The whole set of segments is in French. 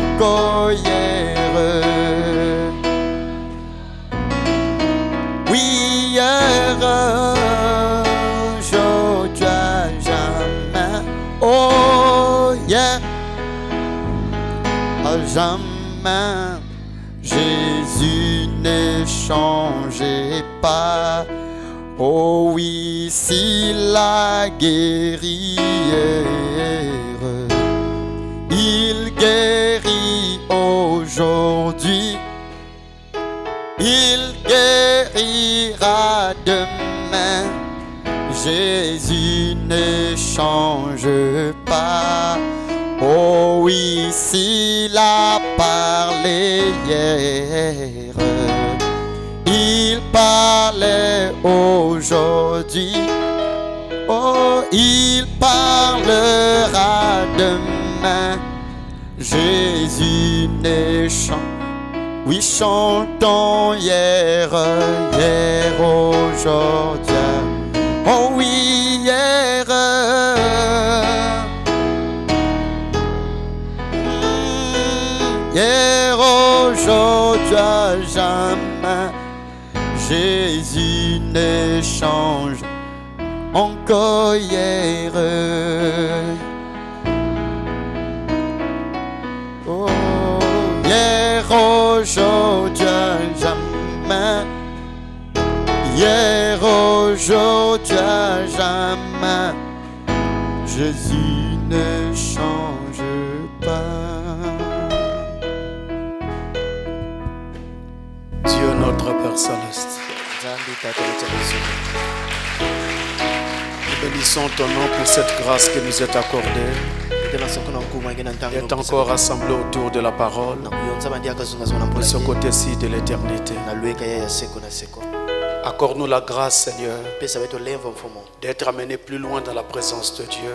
encore hier. Oui, hier, aujourd'hui, à jamais. Oh, yeah, à jamais. Jésus ne changeait pas. Oh oui, s'il a guéri hier, il guérit aujourd'hui. Il guérira demain. Jésus ne change pas. Oh oui, s'il a parlé hier, il parlait aujourd'hui. Oh, il parlera demain. Jésus ne change. Oui, chantons hier, hier, aujourd'hui. Oh oui, hier. Hier, aujourd'hui, à jamais. Jésus ne change encore hier. Oh, hier, aujourd'hui, à jamais. Hier, aujourd'hui, à jamais. Jésus ne change pas. Dieu notre Père Céleste, nous bénissons ton nom pour cette grâce qui nous est accordée d'être encore rassemblés autour de la parole de ce côté-ci de l'éternité. Accorde-nous la grâce, Seigneur, d'être amenés plus loin dans la présence de Dieu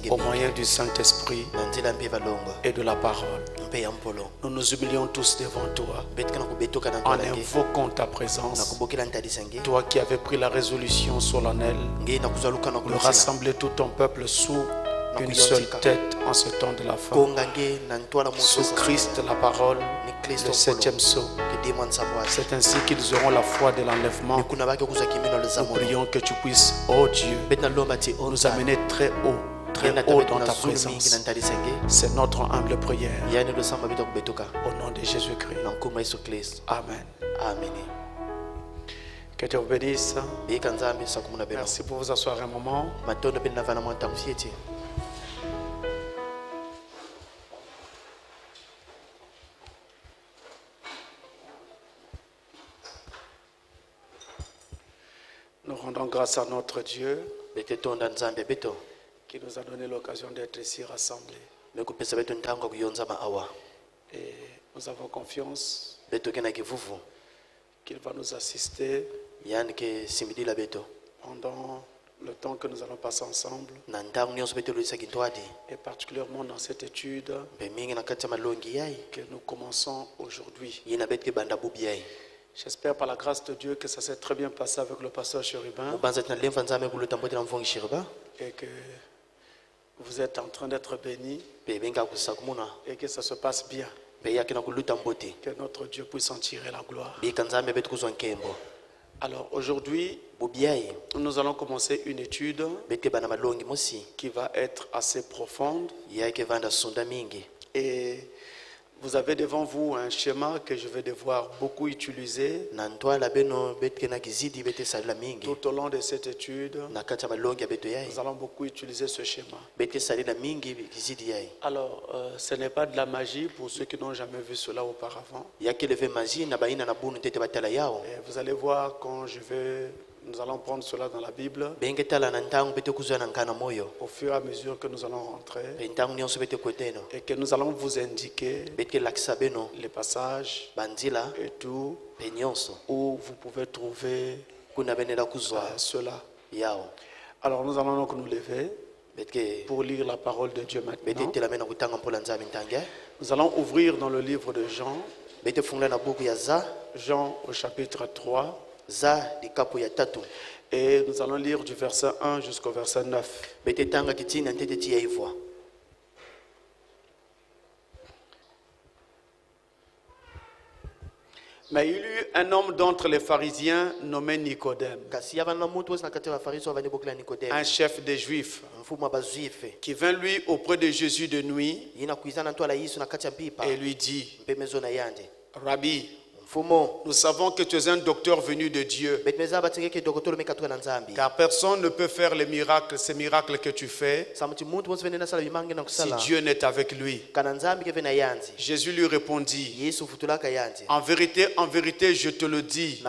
au moyen du Saint-Esprit et de la parole. Nous nous humilions tous devant toi en invoquant ta présence. Toi qui avais pris la résolution solennelle de rassembler tout ton peuple sous une seule tête en ce temps de la fin, sous Christ la parole, le 7e sceau. C'est ainsi qu'ils auront la foi de l'enlèvement. Nous prions que tu puisses, oh Dieu, nous amener très haut dans ta présence. C'est notre humble prière. Au nom de Jésus-Christ. Amen. Que Dieu vous bénisse. Merci pour vous asseoir un moment. Nous rendons grâce à notre Dieu qui nous a donné l'occasion d'être ici rassemblés. Et nous avons confiance qu'il va nous assister pendant le temps que nous allons passer ensemble, et particulièrement dans cette étude que nous commençons aujourd'hui. J'espère par la grâce de Dieu que ça s'est très bien passé avec le pasteur Chérubin et que vous êtes en train d'être bénis et que ça se passe bien. Que notre Dieu puisse en tirer la gloire. Alors aujourd'hui, nous allons commencer une étude qui va être assez profonde. Et vous avez devant vous un schéma que je vais devoir beaucoup utiliser tout au long de cette étude. Nous allons beaucoup utiliser ce schéma. Alors, ce n'est pas de la magie pour ceux qui n'ont jamais vu cela auparavant. Et vous allez voir quand nous allons prendre cela dans la Bible. Au fur et à mesure que nous allons rentrer et que nous allons vous indiquer les passages et tout où vous pouvez trouver cela. Alors nous allons donc nous lever pour lire la parole de Dieu maintenant. Nous allons ouvrir dans le livre de Jean. Jean au chapitre 3. Et nous allons lire du verset 1 jusqu'au verset 9. Mais il y eut un homme d'entre les pharisiens nommé Nicodème, un chef des Juifs, qui vint lui auprès de Jésus de nuit et lui dit, Rabbi, nous savons que tu es un docteur venu de Dieu, car personne ne peut faire ces miracles que tu fais, si Dieu n'est avec lui. Jésus lui répondit, en vérité, je te le dis,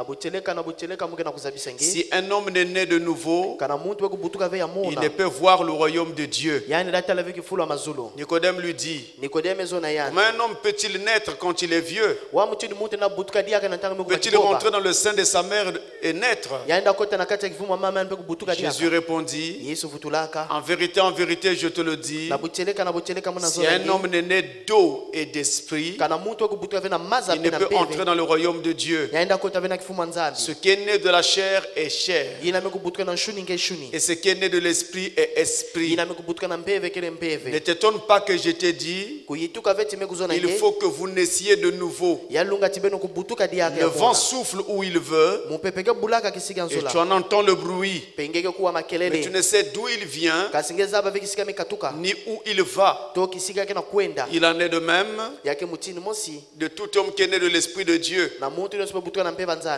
si un homme n'est né de nouveau, il ne peut voir le royaume de Dieu. Nicodème lui dit, comment un homme peut-il naître quand il est vieux? Peut-il rentrer dans le sein de sa mère et naître? Jésus répondit, en vérité, je te le dis, si un homme n'est né d'eau et d'esprit, il ne peut entrer dans le royaume de Dieu. Ce qui est né de la chair est chair, et ce qui est né de l'esprit est esprit. Ne t'étonne pas que je t'ai dit, il faut que vous naissiez de nouveau. Le vent souffle où il veut, et tu en entends le bruit, mais tu ne sais d'où il vient, ni où il va. Il en est de même de tout homme qui est né de l'Esprit de Dieu,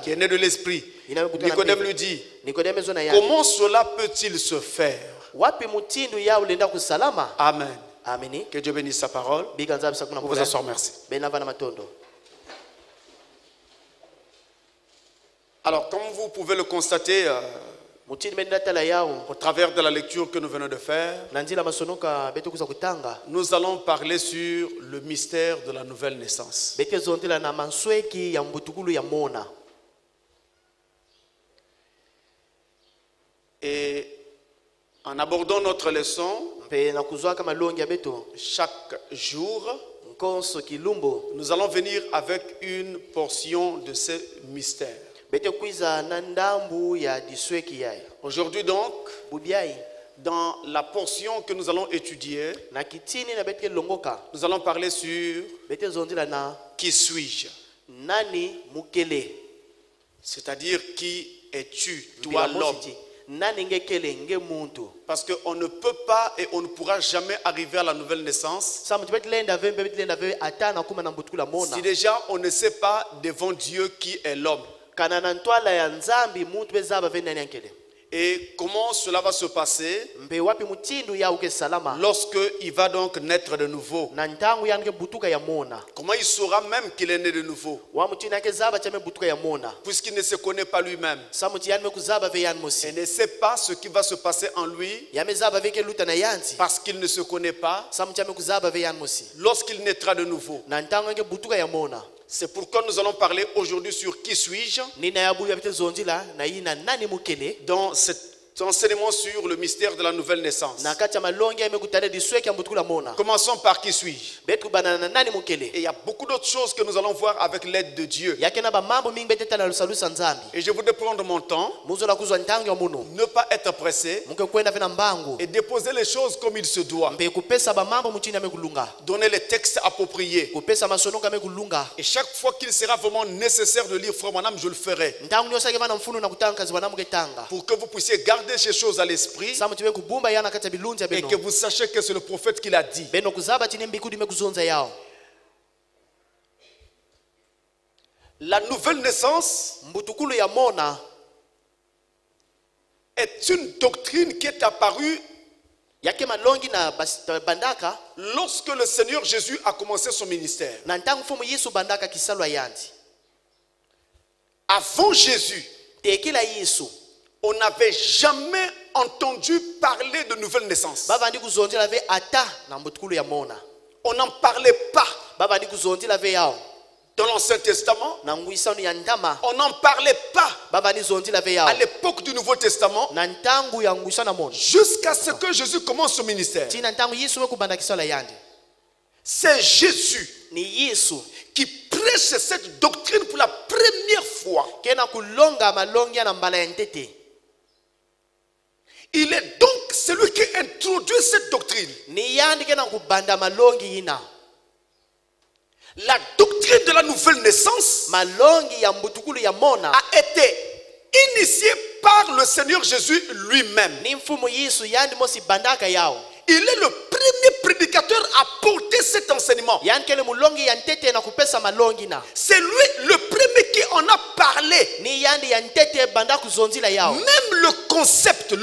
qui est né de l'Esprit. Nicodème lui dit, comment cela peut-il se faire? Amen. Que Dieu bénisse sa parole. Vous vous asseoir, merci. Alors, comme vous pouvez le constater au travers de la lecture que nous venons de faire, nous allons parler sur le mystère de la nouvelle naissance. Et en abordant notre leçon, chaque jour, nous allons venir avec une portion de ce mystère. Aujourd'hui donc, dans la portion que nous allons étudier, nous allons parler sur qui suis-je? C'est-à-dire qui es-tu, toi l'homme? Parce qu'on ne peut pas et on ne pourra jamais arriver à la nouvelle naissance si déjà on ne sait pas devant Dieu qui est l'homme. Et comment cela va se passer lorsqu'il va donc naître de nouveau? Comment il saura même qu'il est né de nouveau? Puisqu'il ne se connaît pas lui-même. Il ne sait pas ce qui va se passer en lui parce qu'il ne se connaît pas. Lorsqu'il naîtra de nouveau. C'est pourquoi nous allons parler aujourd'hui sur qui suis-je, dans cet enseignement sur le mystère de la nouvelle naissance. Commençons par qui suis-je. Et il y a beaucoup d'autres choses que nous allons voir avec l'aide de Dieu. Et je voudrais prendre mon temps, ne pas être pressé et déposer les choses comme il se doit. Donner les textes appropriés. Et chaque fois qu'il sera vraiment nécessaire de lire Frère Branham, je le ferai. Pour que vous puissiez garder ces choses à l'esprit et que vous sachiez que c'est le prophète qui l'a dit. La nouvelle naissance est une doctrine qui est apparue lorsque le Seigneur Jésus a commencé son ministère. Avant Jésus, on n'avait jamais entendu parler de nouvelle naissance. On n'en parlait pas. Dans l'Ancien Testament, on n'en parlait pas. À l'époque du Nouveau Testament, jusqu'à ce que Jésus commence son ministère. C'est Jésus qui prêche cette doctrine pour la première fois. Il est donc celui qui introduit cette doctrine. La doctrine de la nouvelle naissance malongi ya mbutukulu ya mona a été initiée par le Seigneur Jésus lui-même. ni mfumu Yesu yandi mosi bandaka yao. Il est le premier prédicateur à porter cet enseignement. Yani kele mulongi ya ntete na kupesa malongi na. C'est lui le premier qui en a parlé. Ni yandi ya ntete banda kuzonzila yao. Même le concept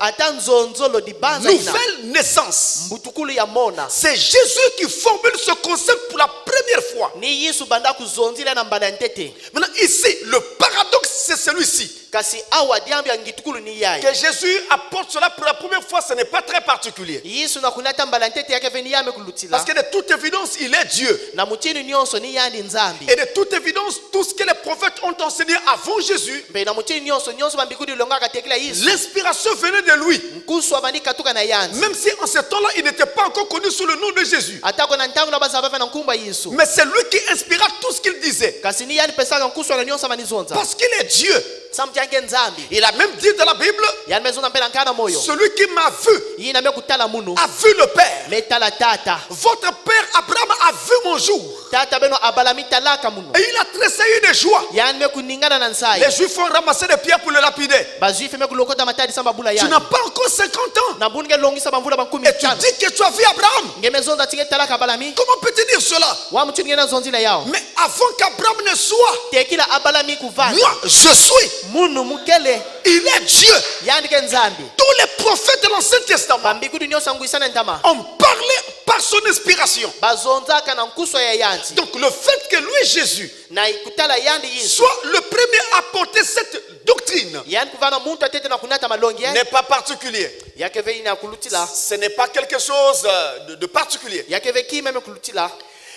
ata nzonzolo di banza ina. nouvelle naissance. Mbutukulu ya mona. C'est Jésus qui formule ce concept pour la première fois. Ni Yesu banda kuzonzila na mbanda ntete. Maintenant ici, le paradoxe c'est celui-ci. Kasi awa diambi ya ngitukulu ni yai. Que Jésus apporte cela pour la première fois, ce n'est pas très particulier. Yesu na kunata mbanda ntete yake veni yame kulutila. Parce que de toute évidence, il est Dieu. Na mutini nyonso ni yandi nzambi. Et de toute évidence, tout ce que les prophètes ont enseigné avant Jésus, Mbe na mutini nyonso bambikudi longa katekela Yesu. l'inspiration venait de lui. Nkusu abandika tuka na yandi. Même si en ce temps-là, il n'était pas encore connu sous le nom de Jésus. Atako na ntangu na bazava na nkumba Yesu. Mais c'est lui qui inspira tout ce qu'il disait. Kasi ni yandi pesa nkusu na nyonso manizonza. Parce qu'il est Dieu. Samtiange nzambi. Il a même dit dans la Bible, Yani mezona mbela nkana moyo. celui qui m'a vu Yina me kutala munu. a vu le Père. Metala tata. Votre père Abraham a vu mon jour. Tata beno abalamita laka munu. Et il a tressailli de joie. Yani me kuningana na nsai. Les Juifs ont ramassé des pierres pour le lapider. Bazuife me kulokota matadi samba bula Tu yani. n'as pas encore 50 ans. Na bunge longisa bamvula bankumi Et tu tano. dis que tu as vu Abraham. Ngemezonda tinge talaka balami. Comment peux-tu dire cela? Wa mutini ngena zonzila yao. Mais avant qu'Abraham ne soit, Tekila abalami kuvana. moi je suis. Munu mukele. Il est Dieu. Yani ke nzambi. Tous les prophètes de l'Ancien Testament Bambikudi nyonso nguisana ntama. ont parlé par son inspiration. Bazonzaka na nkuso ya yanti. Donc le fait que lui, Jésus, Na ikutala yandi Yesu. soit le premier à porter cette doctrine Yani kuvana muntu atete na kunata malongi ya. n'est pas particulier. Yake ve ina kulutila. Ce n'est pas quelque chose de particulier. Yake ve kime me kulutila.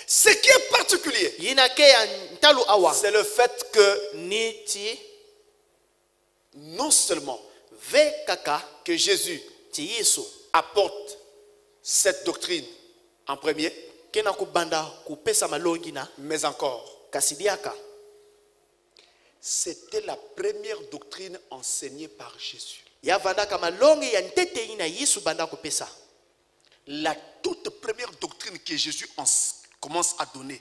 Ce qui est particulier, Yina ke ya ntalu awa. c'est le fait que Niti non seulement ve kaka que Jésus ti Yesu. apporte cette doctrine en premier, Kena kubanda kupesa malongi na. mais encore, Kasidiaka. c'était la première doctrine enseignée par Jésus. Ya vanda kama malongi ya ntete ina Yesu banda kupesa. La toute première doctrine que Jésus commence à donner,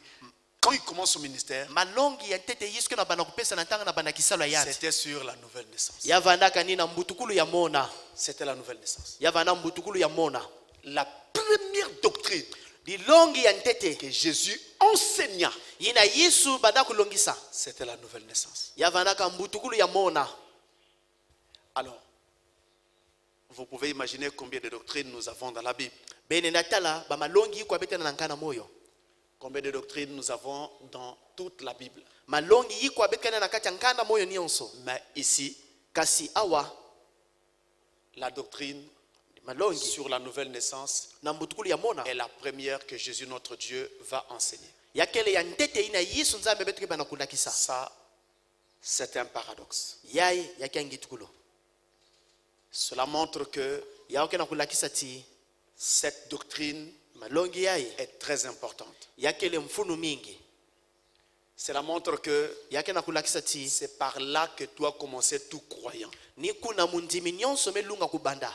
quand il commence son ministère, Malongi ya ntete Yesu kena banda kupesa na ntanga na banda kisalo ya yanti. c'était sur la nouvelle naissance. Ya vanda kanina mbutukulu ya mona. C'était la nouvelle naissance. Ya vanda mbutukulu ya mona. La première doctrine Dilongi ya ntete que Jésus enseigna, ina Yesu banda kulongisa. c'était la nouvelle naissance. Ya vanda ka mbutukulu ya mona. Alors, vous pouvez imaginer combien de doctrines nous avons dans la Bible. Bene natala ba malongi kwa betena na nkana moyo. Combien de doctrines nous avons dans toute la Bible. Malongi yiko abekana na kati nkana moyo nyonso. Mais ici, Kasi awa la doctrine malongi sur la nouvelle naissance na mbutukulu ya mona. est la première que Jésus notre Dieu va enseigner. Yakele ya ntete ina Yesu nzambe betuke bana kulakisa. Ça, c'est un paradoxe. Yai yakiangitukulu. Cela montre que Yaoke na kulakisa ti cette doctrine malongi yai est très importante. yakele mfunu mingi. Cela montre que Yake na kulakisa ti c'est par là que doit commencer tout croyant. ni kuna mundimi nyonso melunga kubanda.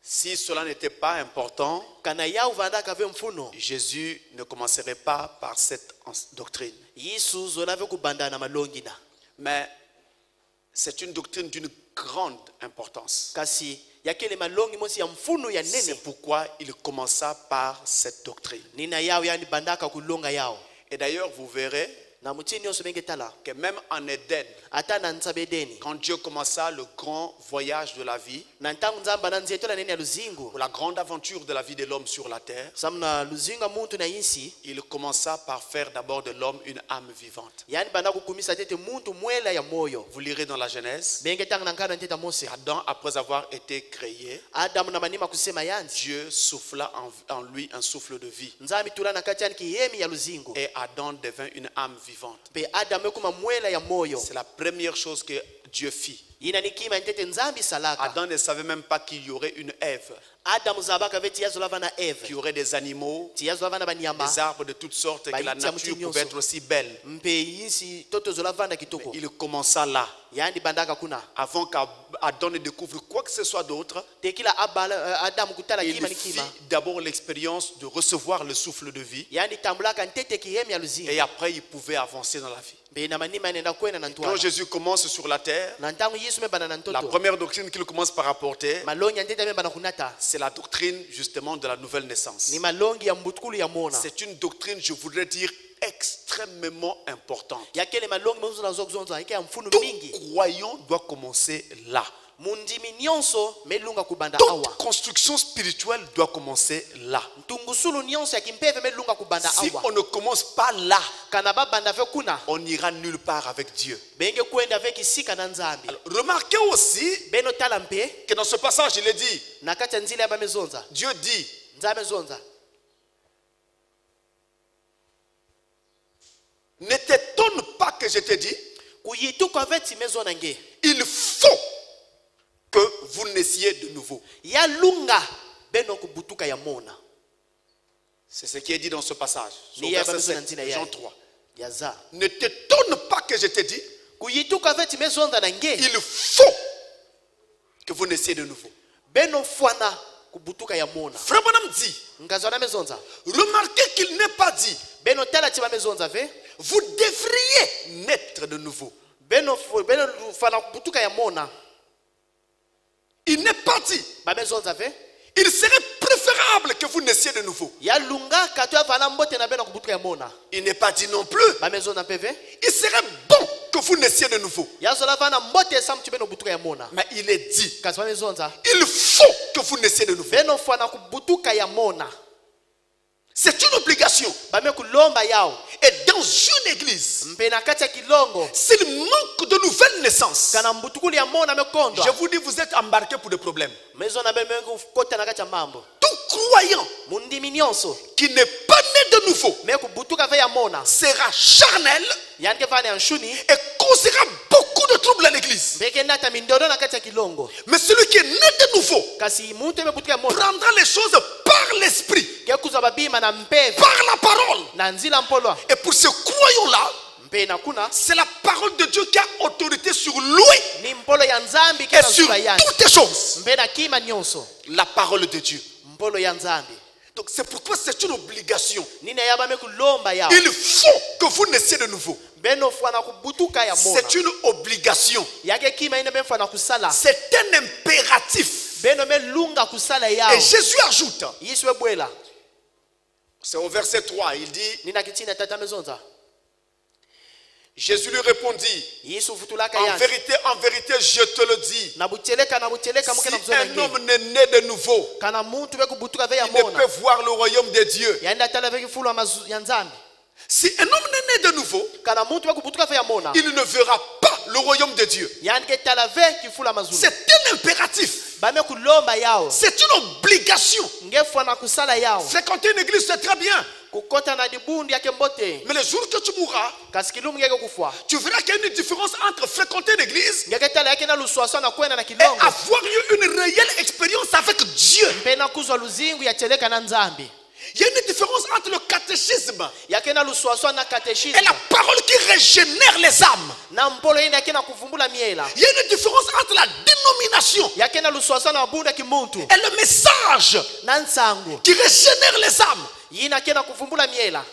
Si cela n'était pas important, Kana yao vanda kave mfuno. Jésus ne commencerait pas par cette doctrine. Yesu zonave kubanda na malongi na. Mais c'est une doctrine d'une grande importance. Kasi yakele malongi mosi ya mfunu ya nene. C'est pourquoi il commença par cette doctrine. Nina yao yani bandaka kulonga yao. Et d'ailleurs, vous verrez Na mutini nyonso bengetala. que même en Éden, Ata na ntsabedeni. quand Dieu commença le grand voyage de la vie, Na ntangu nzamba na nzetola nene ya luzingo. pour la grande aventure de la vie de l'homme sur la terre, Samna luzinga muntu na insi. il commença par faire d'abord de l'homme une âme vivante. Yani banda kukumisa tete muntu mwela ya moyo. Vous lirez dans la Genèse, Bengetanga na nkana nteta Mose. Adam, après avoir été créé, Adam na manima kusema yanzi. Dieu souffla en lui un souffle de vie. Nzambi tulana kati yani kiyemi ya luzingo. Et Adam devint une âme vivante. Pe Adam ekuma mwela ya moyo. C'est la première chose que Dieu fit. inanikima ntete nzambi salaka Adam ne savait même pas qu'il y aurait une Ève, Adam zabaka veti yazolava na Eve qu'il y aurait des animaux, tiyazolava na banyama des arbres de toutes sortes, et que la nature pouvait être aussi belle. mpe yinsi toto zolava na kitoko Il commença là, yani bandaka kuna avant qu'Adam ne découvre quoi que ce soit d'autre. tekila Adam kutala Il kima fit nikima d'abord l'expérience de recevoir le souffle de vie, yani tambulaka ntete kihemi ya luzinga et après il pouvait avancer dans la vie. mpe na manima nenda kwenda na Quand ntwala Jésus commence sur la terre, na ntango Yesu mebana na la ntoto première doctrine qu'il commence par apporter, malongi ya ntete mebana kunata c'est la doctrine justement de la nouvelle naissance. ni malongi ya mbutukulu ya mona C'est une doctrine, je voudrais dire, extrêmement importante. yakele malongi mozo na zokuzonza ike ya mfunu Tout mingi croyant doit commencer là. mundimi nyonso melunga kubanda Toute awa construction spirituelle doit commencer là. ntungusulu nyonso ya kimpeve melunga kubanda Si awa on ne commence pas là, kana babanda ve kuna on n'ira nulle part avec Dieu. benge kwenda ve kisika na nzambi Remarquez aussi beno tala mpe que dans ce passage, il est dit, na kati ya nzila ya bamezonza Dieu dit, nzambe zonza ne t'étonne pas que je te dis, kuyituka ve timezo na nge il faut que vous naissiez de nouveau. ya lunga beno kubutuka ya mona C'est ce qui est dit dans ce passage. Sur ni ya verset bamezo na 7, nzila Jean ya 3. ya za Ne t'étonne pas que je te dis, kuyituka ve timezonza na nge il faut que vous naissiez de nouveau. beno fwana kubutuka ya mona Frère Branham dit, ngazwana mezonza remarquez qu'il n'est pas dit, beno tala ti bamezonza ve vous devriez naître de nouveau. beno fwana kubutuka ya mona Il n'est pas dit, bamezonza ve il serait préférable que vous naissiez de nouveau. ya lunga kato ya fana mbote na beno kubutuka ya mona Il n'est pas dit non plus, bamezonza mpe ve il serait bon que vous naissiez de nouveau. ya zola fana mbote sam ti beno kubutuka ya mona Mais il est dit, kasi bamezonza il faut que vous naissiez de nouveau. beno fwana kubutuka ya mona C'est une obligation. bame kulomba yao Et dans une église, mpe na kati ya kilongo s'il manque de nouvelles naissances, kana mbutukulu ya mona mekondwa je vous dis, vous êtes embarqués pour des problèmes. mezo na beme kota na kati ya mambo Tout croyant mundimi nyonso qui n'est pas né de nouveau me kubutuka ve ya mona sera charnel yani ke fana ya nshuni et causera beaucoup de troubles à l'église. mbeke ndata mindodo na kati ya kilongo Mais celui qui est né de nouveau kasi muntu emebutuka ya mona prendra les choses par l'esprit, ke kuza babima na mpeve par la parole. na nzila mpolwa Et pour ce croyant-là, mpe na kuna c'est la parole de Dieu qui a autorité sur lui ni mpolo ya nzambi ke et na sur nzula yani toutes les choses. mpe na kima nyonso La parole de Dieu. mpolo ya nzambi Donc c'est pourquoi c'est une obligation. nina ya bame kulomba yao Il faut que vous naissiez de nouveau. beno fwana kubutuka ya mona C'est une obligation. yake kima ine be fwana kusala C'est un impératif. beno melunga kusala yao Et Jésus ajoute, yesu ebwela c'est au verset 3, il dit, nina kitina tata mezonza Jésus lui répondit, yesu futulaka en yani vérité, je te le dis, na buteleka muke na si kuzona un nge homme n'est né de nouveau, kana muntu be kubutuka ve ya il ne mona peut voir le royaume de Dieu. yaenda tala ve kifulu ya nzambi Si un homme n'est né de nouveau, kana muntu be kubutuka ve ya mona il ne verra pas le royaume de Dieu. yani ke tala ve kifulu ya mazulu C'est un impératif. bame kulomba yao C'est une obligation. nge fwana kusala yao Fréquenter une église, c'est très bien. kukota na dibundi yake mbote Mais le jour que tu mourras, kasi kilumu ngeke kufwa tu verras qu'il y a une différence entre fréquenter une église ngeke tala yake na luswaswa na kwenda na et kilongo avoir eu une réelle expérience avec Dieu. mpe na kuzwa luzingu ya cheleka na nzambi Il y a une différence entre le catéchisme yake na luswaswa na et kateshisme la parole qui régénère les âmes. na mpolo yene yake na kuvumbula miela Il y a une différence entre la dénomination yake na luswaswa na bunda kimuntu et le message na nsangu qui régénère les âmes. yina yake na kuvumbula miela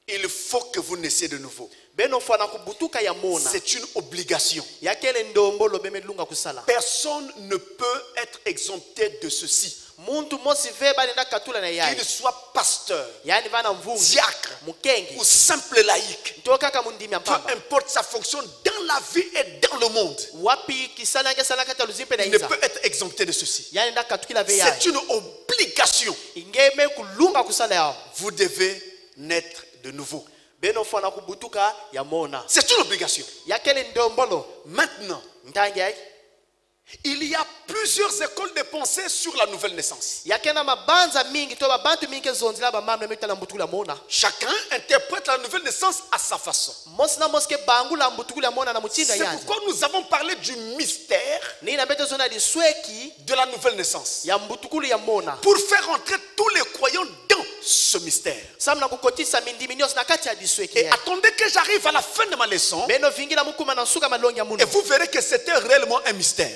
Il faut que vous naissiez de nouveau. beno fwana kubutuka ya mona C'est une obligation. yakele ndombolo bemelunga kusala Personne ne peut être exempté de ceci. muntu mosi ve balenda katula na yaye Qu'il soit pasteur, yani vana mvungi diacre mukengi ou simple laïque. nto kaka mundimi ya Peu mpamba importe sa fonction dans la vie et dans le monde, wapi kisala yake sala kata luzimpe na il ne inza peut être exempté de ceci. yani nda katukila ve yaye C'est une obligation. ingeme kulunga kusala yao Vous devez naître de nouveau. beno fwana kubutuka ya mona C'est une obligation. yakele ndombolo Maintenant, ntangi ai Il y a plusieurs écoles de pensée sur la nouvelle naissance. Chacun interprète la nouvelle naissance à sa façon. C'est pourquoi nous avons parlé du mystère de la nouvelle naissance. Pour faire entrer tous les croyants dans ce mystère. Et attendez que j'arrive à la fin de ma leçon. Et vous verrez que c'était réellement un mystère.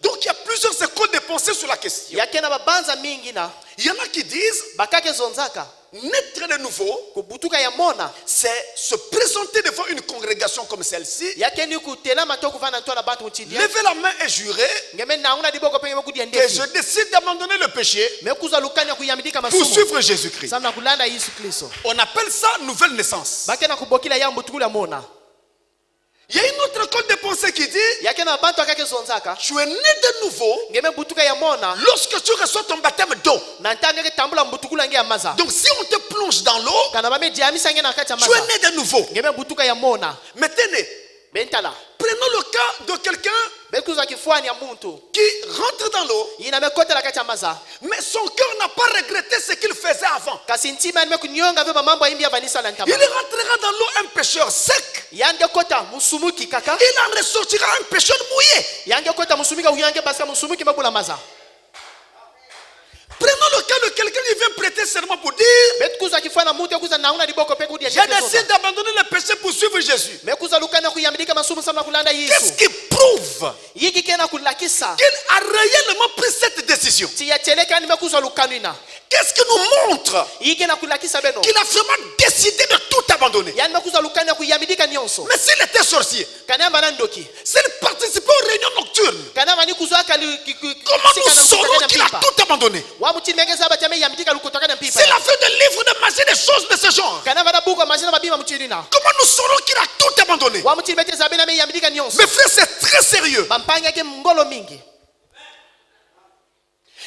Donc il y a plusieurs écoles de pensée sur la question. Il y en a qui disent naître de nouveau, c'est se présenter devant une congrégation comme celle-ci, lever la main et jurer que je décide d'abandonner le péché pour suivre Jésus-Christ. On appelle ça nouvelle naissance. Il y a une autre école de pensée qui dit tu es né de nouveau lorsque tu reçois ton baptême d'eau. Donc si on te plonge dans l'eau, tu es né de nouveau. Maintenant, prenons le cas de quelqu'un qui rentre dans l'eau, mais son cœur n'a pas regretté ce qu'il faisait avant. Il rentrera dans l'eau un pécheur sec, il en ressortira un pécheur mouillé. Prenons le cas de quelqu'un qui vient prêter serment pour dire j'ai décidé d'abandonner le péché pour suivre Jésus. Qu'est-ce qui prouve qu'il a réellement pris cette décision? Qu'est-ce qui nous montre qu'il a vraiment décidé de tout abandonner? Mais s'il était sorcier, s'il participait aux réunions nocturnes, comment nous saurons qu'il a tout abandonné? S'il a fait des livres de magie, des choses de ce genre, comment nous saurons qu'il a tout abandonné? Mes frères, c'est très sérieux.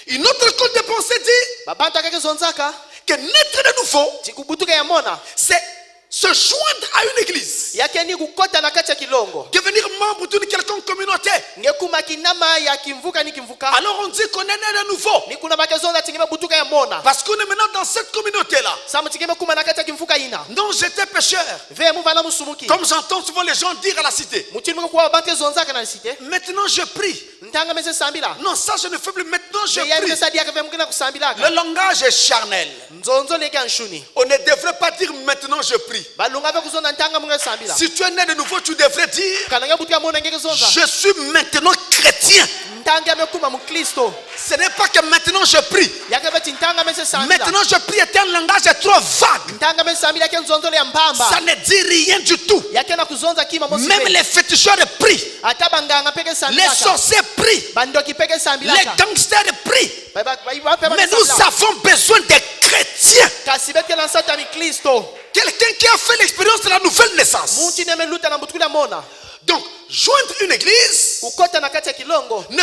Une autre école de pensée dit que naître de nouveau, c'est se joindre à une église, devenir membre d'une quelconque communauté. Alors on dit qu'on est né de nouveau parce qu'on est maintenant dans cette communauté-là. Non, j'étais pécheur, comme j'entends souvent les gens dire à la cité. Maintenant je prie. Non, ça je ne fais plus. Maintenant je prie. Le langage est charnel. On ne devrait pas dire maintenant je prie. Si tu es né de nouveau, tu devrais dire je suis maintenant chrétien. Ce n'est pas que maintenant je prie. Maintenant je prie est un langage trop vague. Ça ne dit rien du tout. Même les féticheurs prient. Les sorciers prient. Les gangsters prient. Mais nous avons besoin des chrétiens. Quelqu'un qui a fait l'expérience de la nouvelle naissance. Donc, joindre une église ne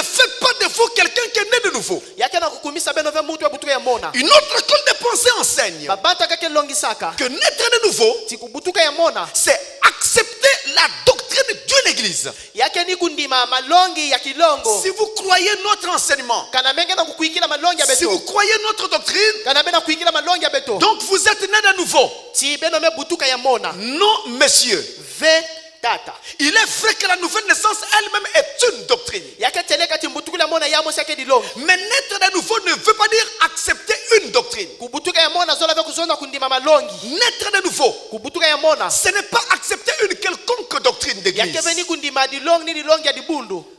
fait pas de vous quelqu'un qui est né de nouveau. Une autre école de pensée enseigne que naître de nouveau, c'est accepter la doctrine d'une église. Si vous croyez notre enseignement, si vous croyez notre doctrine, donc vous êtes né de nouveau. Non, messieurs. Il est vrai que la nouvelle naissance elle-même est une doctrine. Mais naître de nouveau ne veut pas dire accepter une doctrine. Naître de nouveau, ce n'est pas accepter une quelconque doctrine d'église.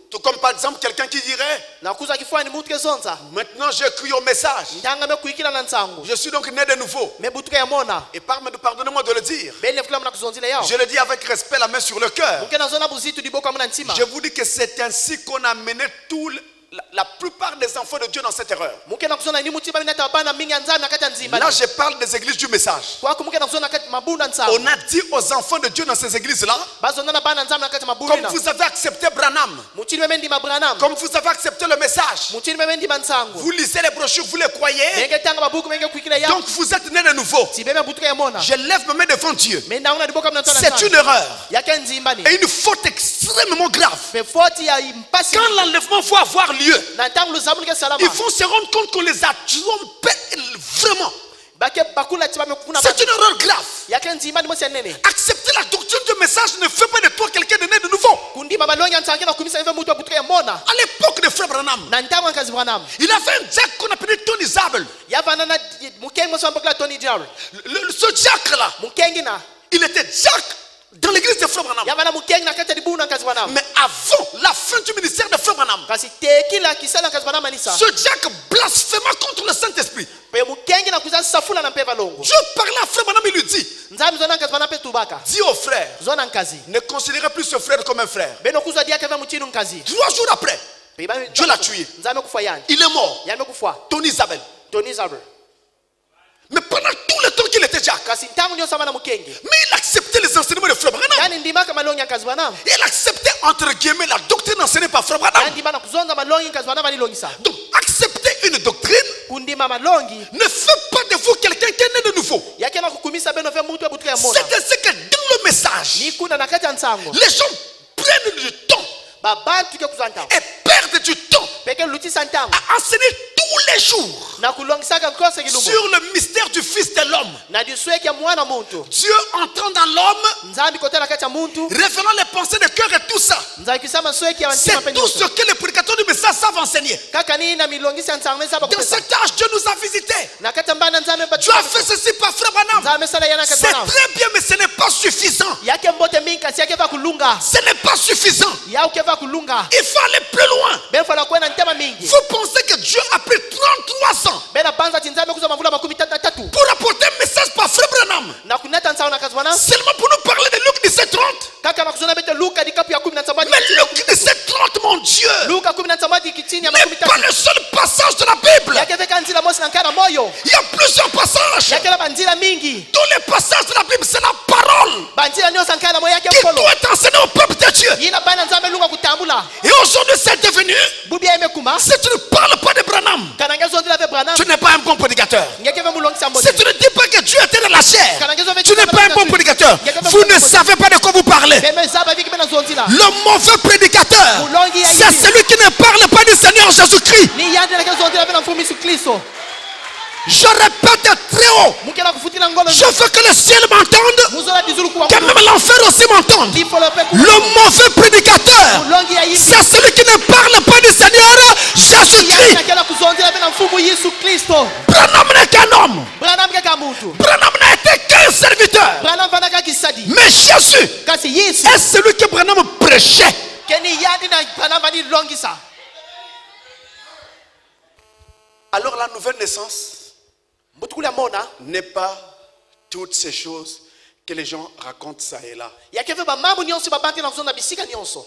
Tout comme par exemple quelqu'un qui dirait maintenant j'ai cru au message, je suis donc né de nouveau. Et pardonnez-moi de le dire, je le dis avec respect, la main sur le cœur. Je vous dis que c'est ainsi qu'on a mené la plupart des enfants de Dieu dans cette erreur. Là, je parle des églises du message. On a dit aux enfants de Dieu dans ces églises-là, comme vous avez accepté Branham, comme vous avez accepté le message, vous lisez les brochures, vous les croyez, donc vous êtes nés de nouveau. Je lève mes mains devant Dieu. C'est une erreur et une faute extrêmement grave. Quand l'enlèvement faut avoir lieu, il faut se rendre compte qu'on les a trompés vraiment. C'est une erreur grave. Accepter la doctrine du message ne fait pas de toi quelqu'un de né de nouveau. À l'époque de Frère Branham, il avait un diacre qu'on appelait Tony Zabel. Ce diacre-là, il était diacre dans l'église de Frère Branham. Mais avant la fin du ministère de Frère Branham, ce diacre blasphéma contre le Saint-Esprit. Dieu parlait à Frère Branham, il lui dit, dis au frère, ne considérez plus ce frère comme un frère. 3 jours après, Dieu l'a tué. Il est mort. Tony Zabel. Mais pendant tout le temps qu'il était diacre, mais il acceptait les enseignements de Frère Branham. Il acceptait entre guillemets la doctrine enseignée par Frère Branham. Donc accepter une doctrine ne fait pas de vous quelqu'un qui est né de nouveau. C'est ainsi que dans le message, les gens prennent du temps et perdent du temps à enseigner tous les jours sur le mystère du Fils de l'homme. Dieu entrant dans l'homme, révélant les pensées de cœur et tout ça. C'est tout ce que les prédicateurs du message savent enseigner. Dans cet âge, Dieu nous a visités. Dieu a fait ceci par Frère Branham. C'est très bien, mais ce n'est pas suffisant. Ce n'est pas suffisant. Il faut aller plus loin. Vous pensez que Dieu a pris 33 ans pour apporter un message par Frère Branham, seulement pour nous parler de Luc 17:30. Mais Luc 17:30, mon Dieu, n'est pas le seul passage de la Bible. Il y a plusieurs passages. Tous les passages de la Bible, c'est la parole qui doit être enseignée au peuple de Dieu. Et aujourd'hui, c'est devenu, si tu ne parles pas de Branham, tu n'es pas un bon prédicateur. Si tu ne dis pas que Dieu était dans la chair, tu n'es pas un bon prédicateur. Vous ne savez pas de quoi vous parlez. Le mauvais prédicateur, c'est celui qui ne parle pas du Seigneur Jésus-Christ. Je répète très haut. Je veux que le ciel m'entende, que même l'enfer aussi m'entende. Le mauvais prédicateur, c'est celui qui ne parle pas du Seigneur Jésus-Christ. Branham n'est qu'un homme. Branham n'a été qu'un serviteur. Mais Jésus est celui que Branham prêchait. Alors la nouvelle naissance n'est pas toutes ces choses que les gens racontent ça et là.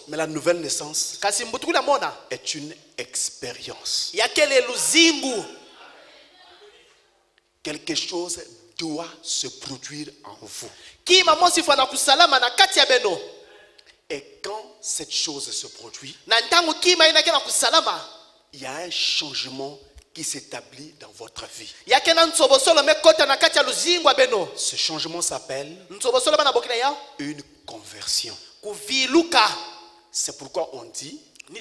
Mais la nouvelle naissance est une expérience. Quelque chose doit se produire en vous. Et quand cette chose se produit, il y a un changement qui s'établit dans votre vie. Ce changement s'appelle une conversion. C'est pourquoi on dit de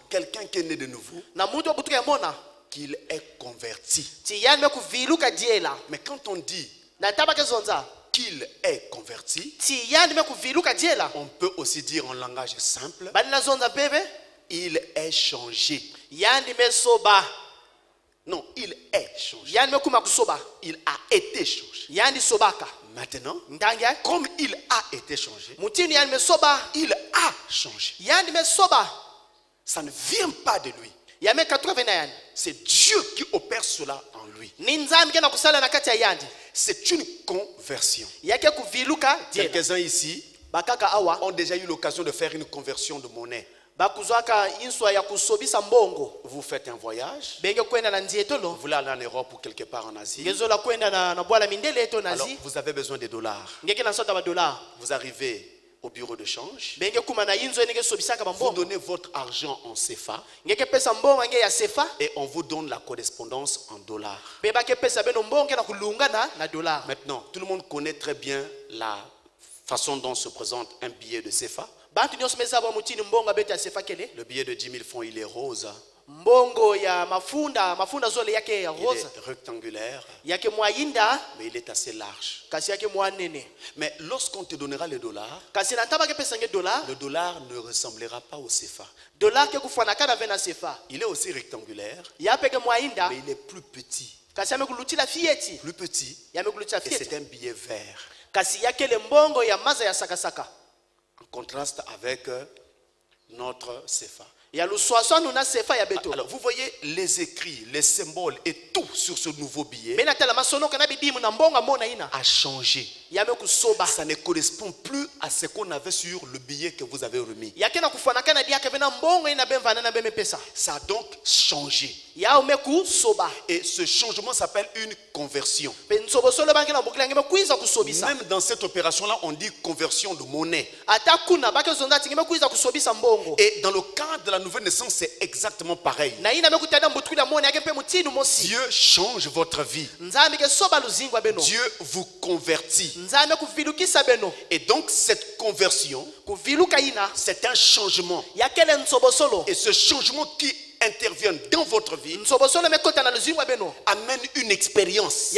quelqu'un qui est né de nouveau qu'il est converti. Mais quand on dit qu'il est converti, on peut aussi dire en langage simple, il est changé. Non, il est changé. Il a été changé. Maintenant, comme il a été changé, il a changé. Ça ne vient pas de lui. C'est Dieu qui opère cela en lui. C'est une conversion. Quelques-uns ici ont déjà eu l'occasion de faire une conversion de monnaie. Vous faites un voyage. Vous voulez aller en Europe ou quelque part en Asie. Alors, vous avez besoin de dollars. Vous arrivez au bureau de change. Vous donnez votre argent en CFA. Et on vous donne la correspondance en dollars. Maintenant, tout le monde connaît très bien la façon dont se présente un billet de CFA. Le billet de 10 000 francs, il est rose. Mbongo ya mafunda zole yake ya rose. Il est rectangulaire. Yake mwayinda. Mais il est assez large. Kasi yake mwanene. Mais lorsqu'on te donnera le dollar, kasi nantaba ke pesa nge dollar, le dollar ne ressemblera pas au CFA. Dollar ke kufana kana vena CFA. Il est aussi rectangulaire. Yape ke mwayinda. Mais il est plus petit. Kasi amekulutila fieti. Plus petit. Yamekulutila fieti. Et c'est un billet vert. Kasi yake le mbongo ya maza ya sakasaka. En contraste avec notre CFA. Alors vous voyez les écrits, les symboles et tout sur ce nouveau billet a changé. Ça ne correspond plus à ce qu'on avait sur le billet que vous avez remis. Ça a donc changé. Et ce changement s'appelle une conversion. Même dans cette opération-là, on dit conversion de monnaie. Et dans le cadre de la nouvelle naissance, c'est exactement pareil. Dieu change votre vie. Dieu vous convertit. Et donc cette conversion, c'est un changement. Et ce changement qui intervient dans votre vie amène une expérience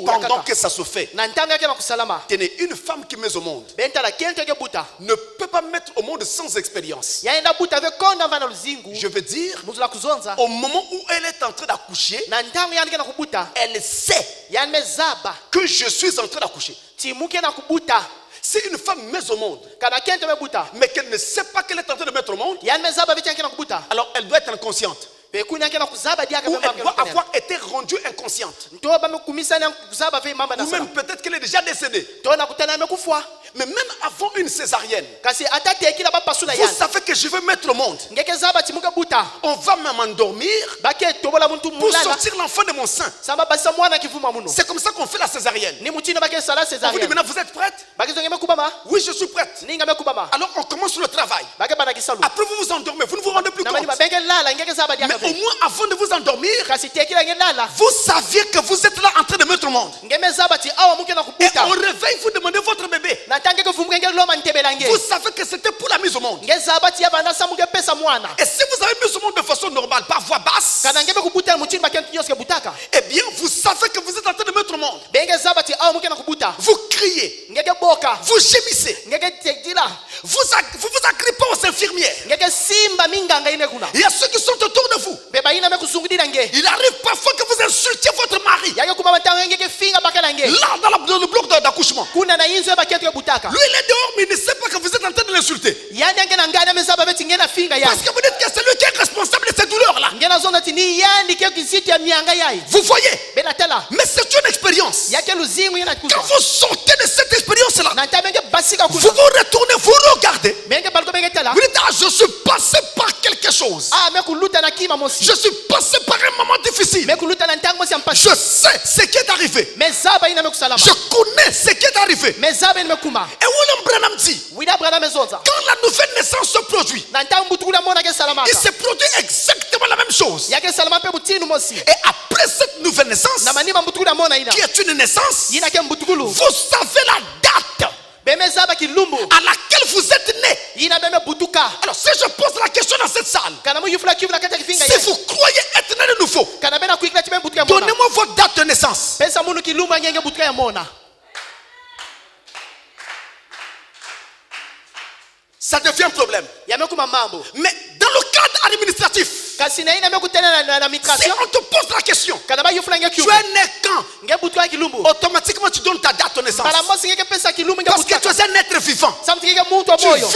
pendant que ça se fait. Tenez, une femme qui met au monde ne peut pas mettre au monde sans expérience. Je veux dire, au moment où elle est en train d'accoucher, elle sait que je suis en train d'accoucher. Si une femme met au monde, mais qu'elle ne sait pas qu'elle est en train de mettre au monde, alors elle doit être inconsciente. Ou elle doit avoir été rendue inconsciente. Ou même peut-être qu'elle est déjà décédée. Mais même avant une césarienne, vous savez que je veux mettre au monde. On va même m'endormir pour sortir l'enfant de mon sein. C'est comme ça qu'on fait la césarienne. On vous dit maintenant, vous êtes prête? Oui, je suis prête. Alors on commence le travail. Après vous vous endormez, vous ne vous rendez plus compte. Mais au moins avant de vous endormir, vous saviez que vous êtes là en train de mettre au monde. Et au réveil, vous demandez votre bébé. Vous savez que c'était pour la mise au monde. Et si vous avez mis au monde de façon normale, par voix basse, eh bien vous savez que vous êtes en train de mettre au monde. Vous criez, vous gémissez, vous vous agrippez aux infirmières. Il y a ceux qui sont autour de vous. Il arrive parfois que vous insultiez votre mari. Là, dans le bloc d'accouchement. Lui, il est dehors, mais il ne sait pas que vous êtes en train de l'insulter. Parce que vous dites que c'est lui qui est responsable de ces douleurs-là. Vous voyez? Mais c'est une expérience. Quand vous sortez de cette expérience-là, vous vous retournez, vous regardez. Vous dites, ah, je suis passé par quelque chose. Je suis passé par un moment difficile. Je sais ce qui est arrivé. Je connais ce qui est arrivé. Et William Branham dit, quand la nouvelle naissance se produit, il se produit exactement la même chose. Et après cette nouvelle naissance, qui est une naissance, vous savez la date à laquelle vous êtes né. Alors si je pose la question dans cette salle, si vous croyez être né de nouveau, donnez-moi votre date de naissance. Ça devient un problème. Mais dans le cadre administratif, si on te pose la question, tu es né quand? Automatiquement tu donnes ta date de naissance. Parce que tu es un être vivant. Tu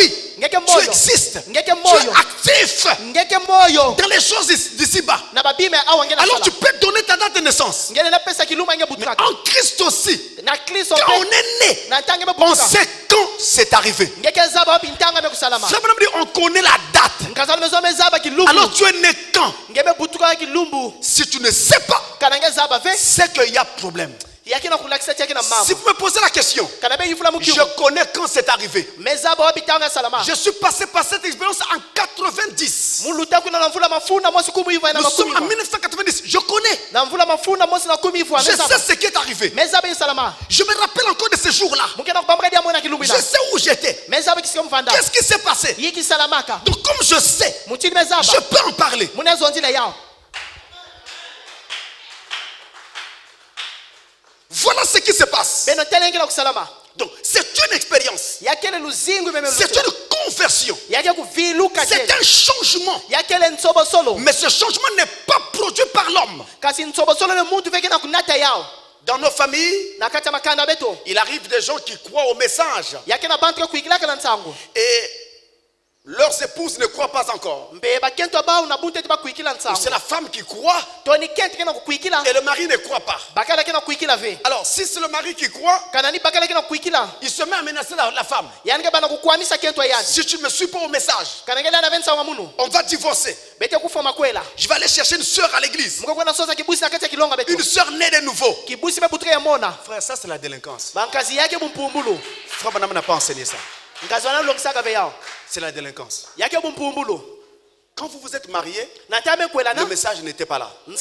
vis, tu existes, tu es actif dans les choses d'ici-bas. Alors tu peux donner ta date de naissance. Mais en Christ aussi, Quand on est né, on sait quand c'est arrivé. On connaît la date. Alors tu es né quand? Si tu ne sais pas, c'est qu'il y a problème. Si vous me posez la question, je connais quand c'est arrivé. Je suis passé par cette expérience en 90. Nous sommes en 1990. Je connais. Je sais ce qui est arrivé. Je me rappelle encore de ce jour-là. Je sais où j'étais. Qu'est-ce qui s'est passé? Donc comme je sais, je peux en parler. Voilà ce qui se passe. Donc, c'est une expérience. C'est une conversion. C'est un changement. Mais ce changement n'est pas produit par l'homme. Dans nos familles, il arrive des gens qui croient au message. Et leurs épouses ne croient pas encore. C'est la femme qui croit et le mari ne croit pas. Alors si c'est le mari qui croit, il se met à menacer la femme. Si tu ne me suis pas au message, on va divorcer. Je vais aller chercher une soeur à l'église. Une soeur née de nouveau. Frère, ça c'est la délinquance. Frère Madame n'a pas enseigné ça. C'est la délinquance. Quand vous vous êtes marié, le message n'était pas là. Vous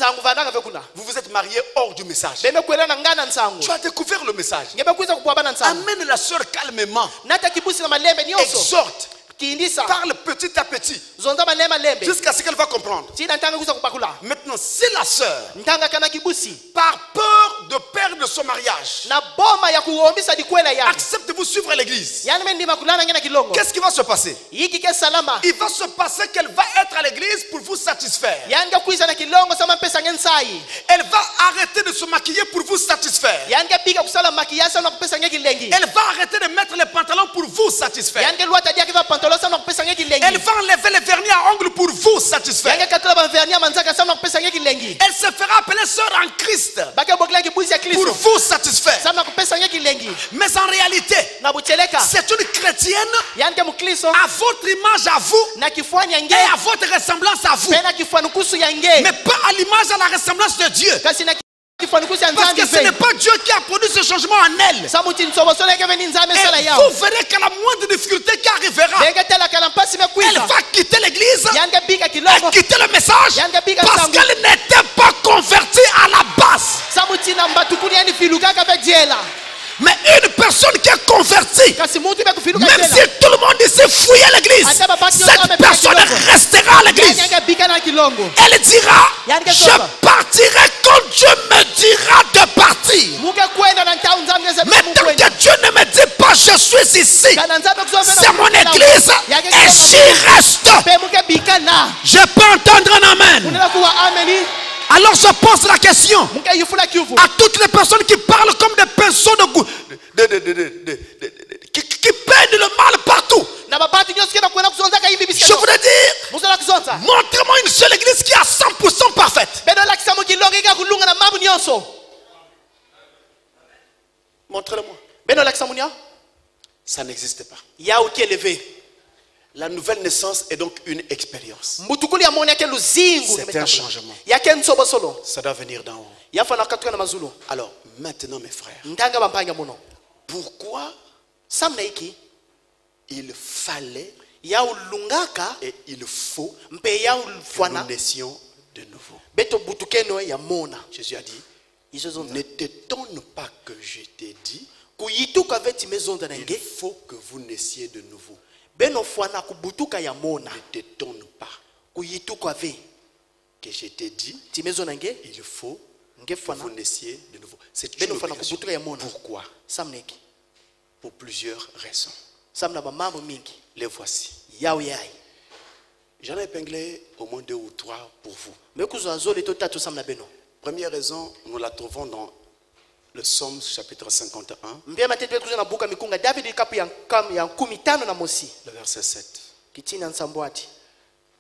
vous êtes marié hors du message. Tu as découvert le message. Amène la soeur calmement. Exhorte. Parle petit à petit jusqu'à ce qu'elle va comprendre. Maintenant, si la sœur, par peur de perdre son mariage, accepte de vous suivre à l'église, qu'est-ce qui va se passer? Il va se passer qu'elle va être à l'église pour vous satisfaire. Elle va arrêter de se maquiller pour vous satisfaire. Elle va arrêter de mettre les pantalons pour vous satisfaire. Elle va enlever les vernis à ongles pour vous satisfaire. Elle se fera appeler sœur en Christ pour vous satisfaire. Mais en réalité, c'est une chrétienne à votre image à vous et à votre ressemblance à vous, mais pas à l'image, à la ressemblance de Dieu. Parce que ce n'est pas Dieu qui a produit ce changement en elle. Et vous verrez qu'à la moindre difficulté qui arrivera, elle va quitter l'église et quitter le message parce qu'elle n'était pas convertie à la base. Mais une personne qui est convertie, même si tout le monde ici fouille l'église, cette personne restera à l'église. Elle dira, je partirai quand Dieu me dira de partir. Mais tant que Dieu ne me dit pas je suis ici, c'est mon église et j'y reste. Je peux entendre un amen. Alors je pose la question à toutes les personnes qui parlent comme des personnes qui peignent le mal partout. Je voudrais dire, montrez-moi une seule église qui est à 100% parfaite. Montrez-le-moi. Ça n'existe pas. La nouvelle naissance est donc une expérience. C'est un changement. Ça doit venir d'en haut. Alors maintenant mes frères, pourquoi il fallait et il faut que nous naissions de nouveau? Jésus a dit, ne t'étonne pas que je t'ai dit, il faut que vous naissiez de nouveau. Ne t'étonne pas que je t'ai dit, il faut que vous naissiez de nouveau. C'est une obligation. Pourquoi? Pour plusieurs raisons. Les voici. J'en ai épinglé au moins 2 ou 3 pour vous. Première raison, nous la trouvons dans le Psaume chapitre 51. Le verset 7.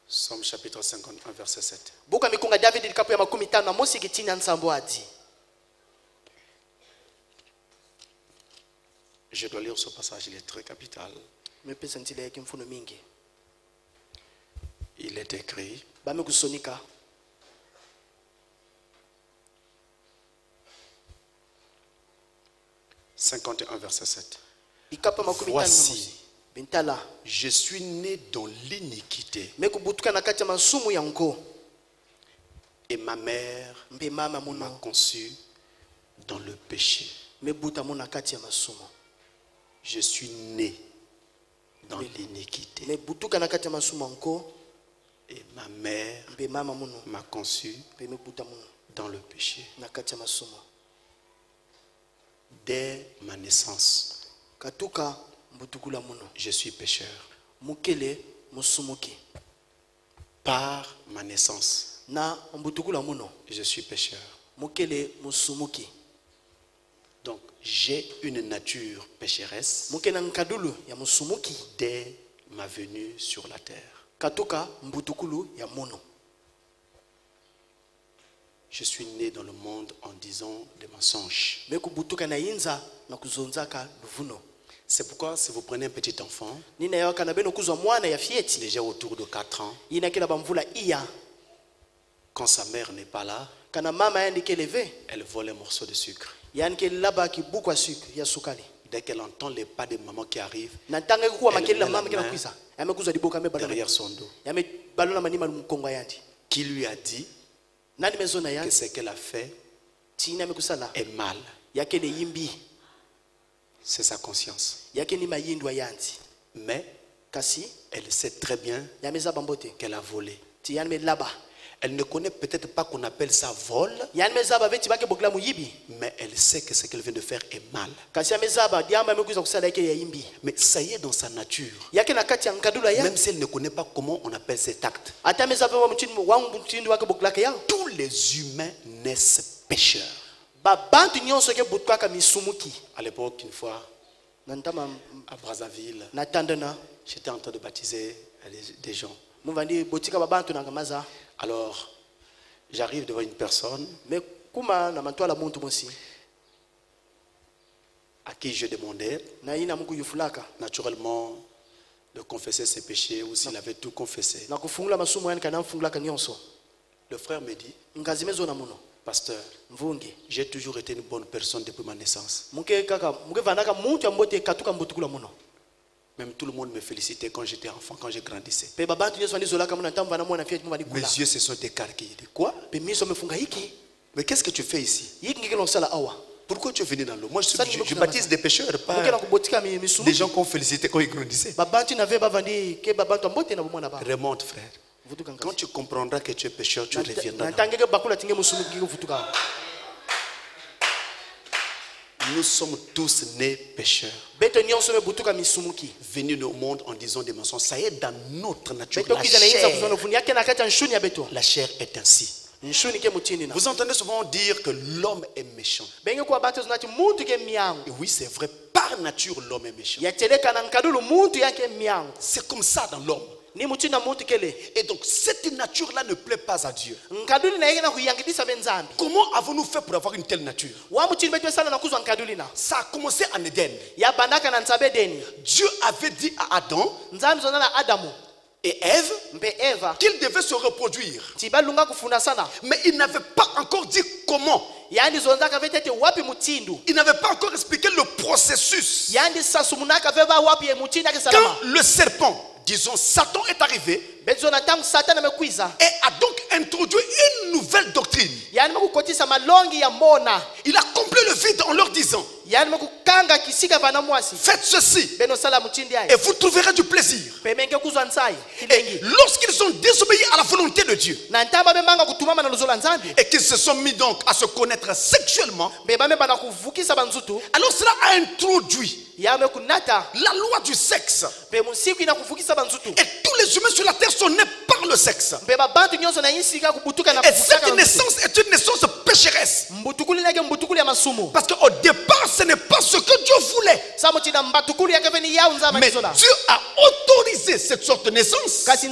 Psaume chapitre 51, verset 7. Je dois lire ce passage, il est très capital. Il est écrit. 51 verset 7. Voici, je suis né dans l'iniquité et ma mère m'a conçu dans le péché. Je suis né dans l'iniquité et ma mère m'a conçu dans le péché. Dès ma naissance, je suis pécheur. Par ma naissance, je suis pécheur. Donc j'ai une nature pécheresse dès ma venue sur la terre. Je suis né dans le monde en disant des mensonges. C'est pourquoi si vous prenez un petit enfant, déjà autour de 4 ans, quand sa mère n'est pas là, elle vole un morceau de sucre. Dès qu'elle entend les pas de maman qui arrivent, elle met la main derrière son dos. Qui lui a dit que ce qu'elle a fait est mal? C'est sa conscience. Mais elle sait très bien qu'elle a volé. Elle ne connaît peut-être pas qu'on appelle ça vol, mais elle sait que ce qu'elle vient de faire est mal. Mais ça y est dans sa nature. Même si elle ne connaît pas comment on appelle cet acte. Tous les humains naissent pécheurs. À l'époque, une fois, à Brazzaville, j'étais en train de baptiser des gens. Alors, j'arrive devant une personne à qui je demandais naturellement de confesser ses péchés ou s'il avait tout confessé. Le frère me dit, pasteur, j'ai toujours été une bonne personne depuis ma naissance. Même tout le monde me félicitait quand j'étais enfant, quand je grandissais. Mes yeux se sont écarquillés. Quoi? Mais qu'est-ce que tu fais ici? Pourquoi tu es venu dans l'eau? Moi, je baptise des pécheurs, pas des gens qu'on félicitait quand ils grandissaient. Remonte, frère. Quand tu comprendras que tu es pécheur, tu reviendras. Nous sommes tous nés pécheurs. Venus au monde en disant des mensonges. Ça y est dans notre nature. La chair est ainsi. Vous entendez souvent dire que l'homme est méchant. Et oui, c'est vrai. Par nature, l'homme est méchant. C'est comme ça dans l'homme. Et donc cette nature-là ne plaît pas à Dieu. Comment avons-nous fait pour avoir une telle nature? Ça a commencé en Éden. Dieu avait dit à Adam et Ève qu'ils devaient se reproduire. Mais il n'avait pas encore dit comment. Il n'avait pas encore expliqué le processus. Quand le serpent, disons Satan, est arrivé et a donc introduit une nouvelle doctrine, il a comblé le vide en leur disant, faites ceci et vous trouverez du plaisir. Et lorsqu'ils ont désobéi à la volonté de Dieu et qu'ils se sont mis donc à se connaître sexuellement, alors cela a introduit la loi du sexe. Et tous les humains sur la terre sont nés par le sexe. Et cette naissance est une naissance pécheresse. Parce qu'au départ, ce n'est pas ce que Dieu voulait. Mais Dieu a autorisé cette sorte de naissance après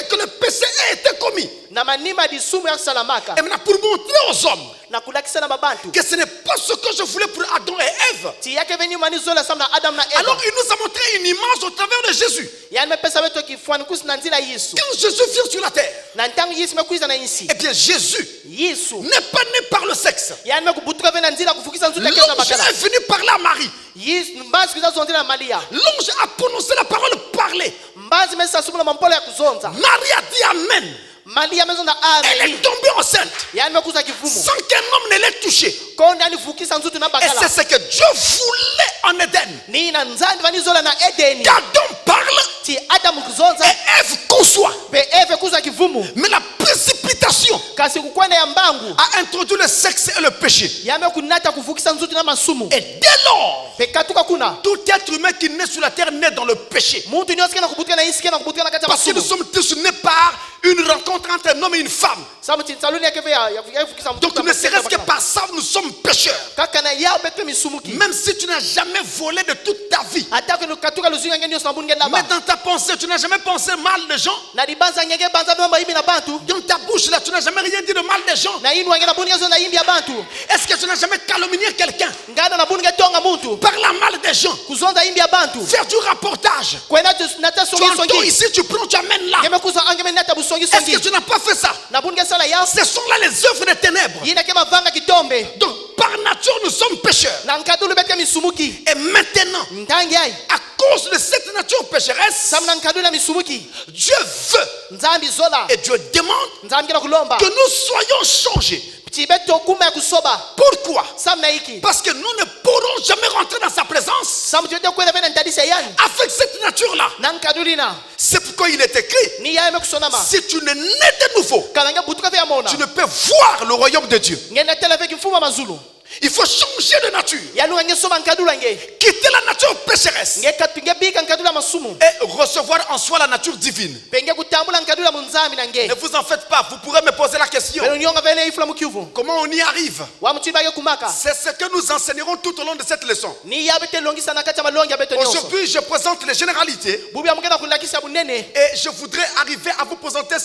que le péché ait été commis. Na manima di sumu ya salamaka. Et maintenant pour montrer aux hommes Na kulakisa na babantu. que ce n'est pas ce que je voulais pour Adam et Ève. Ti yake veni manizo la samna Adam na Eva. Alors il nous a montré une image au travers de Jésus. Yani mepesa wetu kifwani kusi nzila Yesu. Quand Jésus vient sur la terre, Na ntangu Yesu mekuiza na insi. eh bien Jésus Yesu n'est pas né par le sexe. yani mekubutuka vena nzila kufukisa nzuta kesa L'ange bakala. est venu parler à Marie. Yesu mbazi kuza zonzela na Maria. L'ange a prononcé la parole parler. Mbazi mesa sumula mampola ya kuzonza. Marie a dit Amen. Maria mezonda Elle amen. est tombée enceinte Yani mekuza kivumu. sans qu'un homme ne l'ait touchée. Konde yani fukisa nzuta na Et bakala. c'est ce que Dieu voulait en Éden. Ni na nzandi vanizola na Edeni. Qu'Adam parle Ti Adam kuzonza. et Ève conçoit. Be Eve kuza kivumu. Mais la précipitation Kasi kukwenda ya mbangu. a introduit le sexe et le péché. Yame kunata kufukisa nzuta na masumu. Et dès lors, Pe katuka kuna. tout être humain qui naît sur la terre naît dans le péché. Muntu nyosi kana kubutika na iski na kubutika na kata Parce que nous masumu. sommes tous nés par une rencontre entre un homme et une femme. Samu tinsaluni yake ya fukisa mtu. Donc ne serait-ce que par ça, nous sommes pécheurs. Kaka na ya beto misumuki. Même si tu n'as jamais volé de toute ta vie. Ataka no katuka luzinga ngeni yosa mbunge Mais laba. dans ta pensée, tu n'as jamais pensé mal des gens. Na dibanza ngenge banza bamba ibi na bantu. Dans ta bouche, là, tu n'as jamais rien dit de mal des gens. Na inu ngena bunge zo na imbi ya bantu. Est-ce que tu n'as jamais calomnié quelqu'un? Ngana na bunge tonga muntu. Parlant mal des gens. Kuzonza imbi ya bantu. Faire du rapportage. Kwenda nata Tu songi entends songi. ici, tu prends, tu amènes là. Ngeme kuza angeme nata busongi Est-ce songi. que tu n'as pas fait ça? Na bunge sala ya. Ce sont là les œuvres des ténèbres. Yina kema vanga kitombe. Donc, par nature, nous sommes pécheurs. Na nkadulu bete misumuki. Et maintenant, Ntangi ai. à cause de cette nature pécheresse, Samna nkadulu misumuki. Dieu veut Nzambi zola. et Dieu demande Nzambi kila kulomba. que nous soyons changés. Tibeto kuma ya kusoba. Pourquoi? Samna iki. Parce que nous ne pourrons jamais rentrer dans sa présence Samu tibete kwenda vena ntadise yani. avec cette nature-là. Na nkadulina. C'est pourquoi il est écrit, Ni ya kusonama. si tu ne nais de nouveau, Kalanga butuka vya mona. tu ne peux voir le royaume de Dieu. Ngenda tela veki mfuma mazulu. Il faut changer de nature. Yanu nge soma nkadula nge. Quitter la nature pécheresse Nge katpinge bika nkadula masumu. et recevoir en soi la nature divine. Penge kutambula nkadula munzami na nge. Ne vous en faites pas, vous pourrez me poser la question. Beno nyonga vene ifula mukivu. Comment on y arrive? Wa mutiba ke kumaka. C'est ce que nous enseignerons tout au long de cette leçon. Ni ya bete longi sana kata malongi ya bete nyonso. Aujourd'hui, je présente les généralités Bubi amukena kulakisa bunene. et je voudrais arriver à vous présenter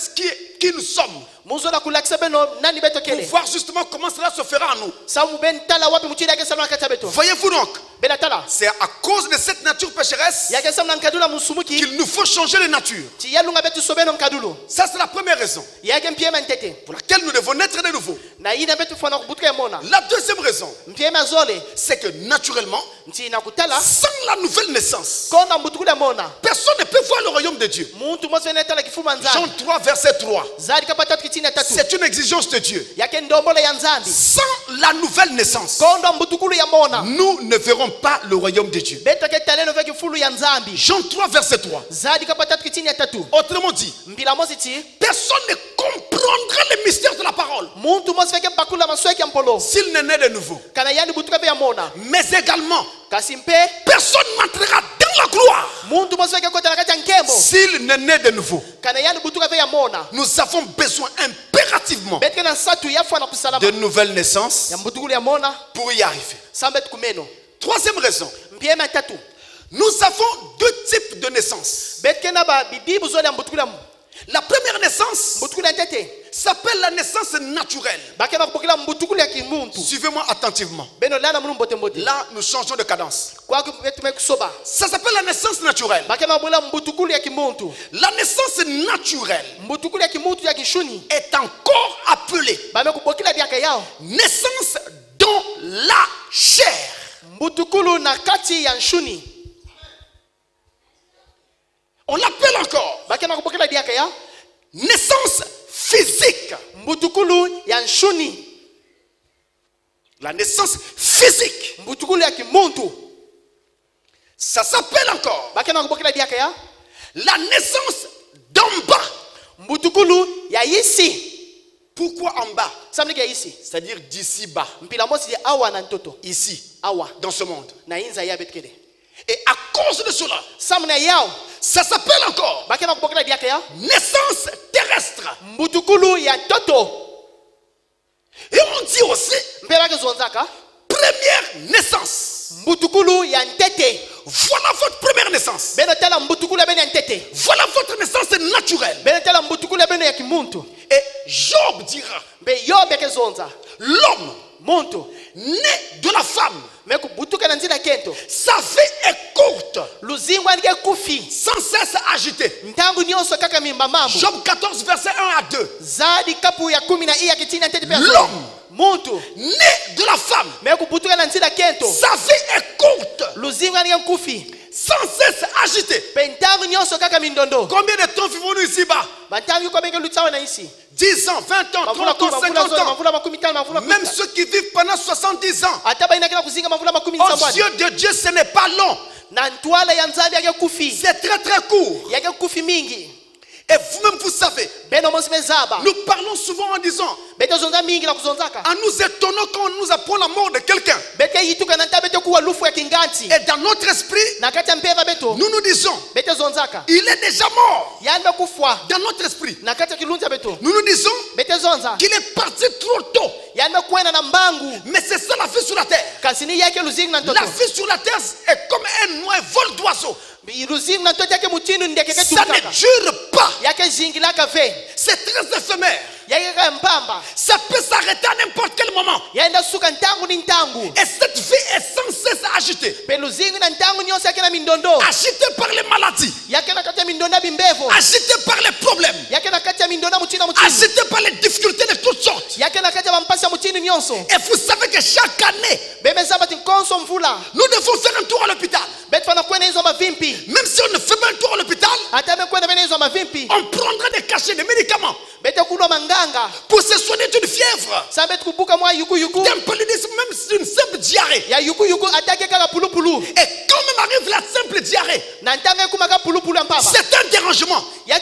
qui nous sommes Muzo na kulakisa beno nani beto pour kele. voir justement comment cela se fera en nous. Samu ben tala wapi mutida ke sama kata beto. Voyez-vous donc, Bela tala. c'est à cause de cette nature pécheresse Ya ke sama nkadula musumuki. qu'il nous faut changer de nature. Ti ya lunga betu sobeno nkadulu. Ça, c'est la première raison Ya ke mpiema ntete. pour laquelle nous devons naître de nouveau. Na ina betu fana kubutuka ya mona. La deuxième raison, Mpiema zole. c'est que naturellement, Nti na kutala. sans la nouvelle naissance, Konda mbutukule mona. personne ne peut voir le royaume de Dieu. Muntu mose vene tala kifuma nzambi. Jean 3, verset 3. Zadi kapatatu kitini ya tatu. C'est une exigence de Dieu. Yake ndombole ya nzambi. Sans la nouvelle naissance, Konda mbutukulu ya mona. nous ne verrons pas le royaume de Dieu. Beta ke taleno veki fulu ya nzambi. Jean 3, verset 3. Zadi kapatatu kitini ya tatu. Autrement dit, Mbila mosi ti. personne ne comprendra les mystères de la parole Muntu mose veke bakula masweki ya mpolo. s'il n'est né de nouveau. Kana yani butuka vya mona. Mais également, Kasimpe. personne n'entrera dans la gloire Muntu mose veke kota nakati ya nkembo. s'il n'est né de nouveau. Kana yani butuka vya mona. Nous avons besoin impérativement Betke na satu ya fwana kusalama. de nouvelles naissances Ya mbutukulu ya mona. pour y arriver. Sambet kumeno. Troisième raison, Mpiema tatu. nous avons deux types de naissances. Betke na ba bibibu zole ya mbutukulu ya La première naissance mbutukulu ya ntete. s'appelle la naissance naturelle. Bakena kupokela mbutukulu ya kimuntu. Suivez-moi attentivement. Beno lana mulu mbote mbote. Là, nous changeons de cadence. Kwa betu kusoba. Ça s'appelle la naissance naturelle. Bakena bula mbutukulu ya kimuntu. La naissance naturelle Mbutukulu ya kimuntu ya kishuni. est encore appelée Bame kubokela diaka yao. naissance dans la chair. Mbutukulu na kati ya nshuni. On l'appelle encore Bakena kupokela diaka yao. naissance physique. Mbutukulu ya nshuni. La naissance physique. Mbutukulu ya kimuntu. Ça s'appelle encore Bakena kupokela diaka yao. la naissance d'en bas. Mbutukulu ya yisi. Pourquoi en bas? Samnike ya yisi. C'est-à-dire d'ici bas. Mpila mosi ya awa na ntoto. Ici, Awa. dans ce monde. Na inza ya betkele. Et à cause de cela, Samna yao. ça s'appelle encore Bakena kupokela diaka yao. naissance terrestre. Mbutukulu ya ntoto. Et on dit aussi Mpela ke zonzaka. première naissance. Mbutukulu ya ntete. Voilà votre première naissance. Voilà votre naissance naturelle. Et Job dira, l'homme né de la femme, sa vie est courte, sans cesse agité. Job 14 verset 1 à 2. L'homme né de la femme, sa vie est courte, sans cesse agité. Combien de temps vivons-nous ici-bas? 10 ans, 20 ans, 30 ans, 50 ans. Même ceux qui vivent pendant 70 ans. Aux yeux de Dieu, ce n'est pas long. C'est très très court. Et vous-même, vous savez, nous parlons souvent en disant, en nous étonnant quand on nous apprend la mort de quelqu'un. Et dans notre esprit, nous nous disons, il est déjà mort. Dans notre esprit, nous nous disons qu'il est parti trop tôt. Mais c'est ça la vie sur la terre. La vie sur la terre est comme un vol d'oiseau. Ça ne dure pas. C'est très éphémère. Ça peut s'arrêter à n'importe quel moment. Et cette vie est sans cesse agitée. Agitée par les maladies. Agitée par les problèmes. Agitée par les difficultés de toutes sortes. Et vous savez que chaque année, nous devons faire un tour à l'hôpital. Même si on ne fait pas un tour à l'hôpital, on prendra des cachets, des médicaments pour se soigner d'une fièvre, d'un paludisme, même d'une simple diarrhée. Et quand même arrive la simple diarrhée, c'est un dérangement. Il n'y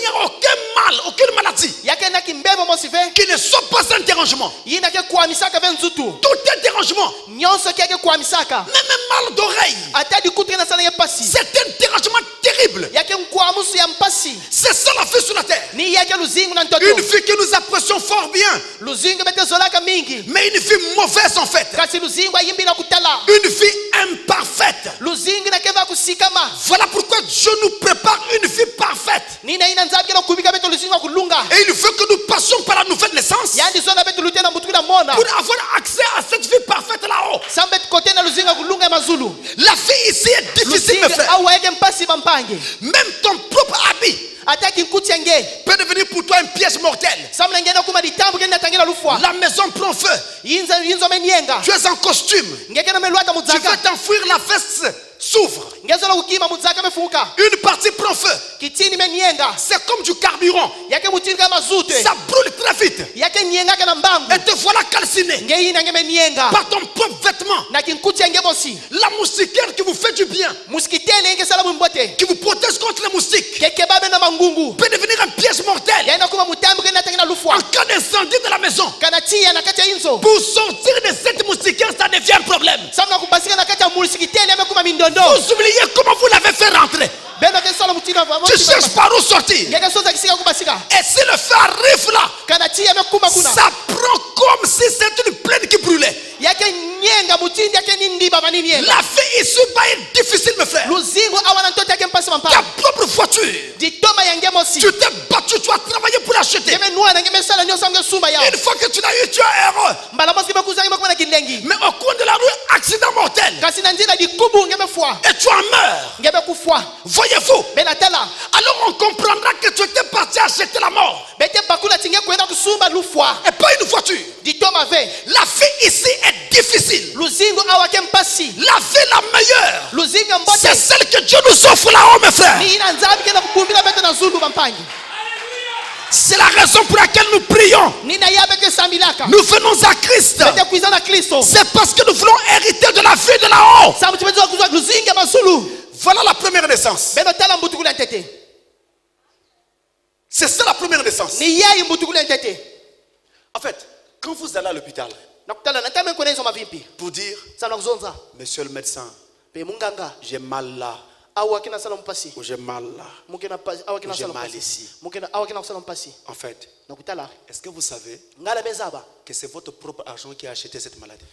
a aucun mal, aucune maladie qui ne soit pas un dérangement. Tout est dérangement. Même un mal d'oreille, c'est un dérangement terrible. C'est ça la vie sur la terre. Une vie que nous apprécions fort bien, mais une vie mauvaise en fait. Une vie imparfaite. Voilà pourquoi Dieu nous prépare une vie parfaite. Et il veut que nous passions par la nouvelle naissance pour avoir accès à cette vie parfaite là-haut. La vie ici est difficile, mes frères. Même ton propre habit peut devenir pour toi un piège mortel. La maison prend feu. Tu es en costume. Tu veux t'enfuir, la veste s'ouvre. Une partie prend feu. C'est comme du carburant. Ça brûle très vite. Et te voilà calciné par ton propre vêtement. La moustiquaire qui vous fait du bien, qui vous protège contre les moustiques, peut devenir un piège mortel en cas d'incendie de la maison. Pour sortir de cette moustiquaire, ça devient un problème. Vous oubliez comment vous l'avez fait rentrer. Tu cherches par où sortir. Et si le feu arrive là, ça prend comme si c'était une plaine qui brûlait. La vie ici est difficile, mes frères. Ta propre voiture, tu t'es battu, tu as travaillé pour l'acheter. Une fois que tu l'as eu, tu es heureux. Mais au coin de la rue, accident mortel, et tu en meurs. Voyez-vous? Alors on comprendra que tu étais parti acheter la mort et pas une voiture. La vie ici est difficile. La vie la meilleure, c'est celle que Dieu nous offre là-haut, mes frères. C'est la raison pour laquelle nous prions. Nous venons à Christ. C'est parce que nous voulons hériter de la vie de là-haut. Voilà la première naissance. C'est ça la première naissance. En fait, quand vous allez à l'hôpital pour dire, monsieur le médecin, j'ai mal là, ou j'ai mal là, ou j'ai mal ici. En fait, est-ce que vous savez que c'est votre propre argent qui a acheté cette maladie?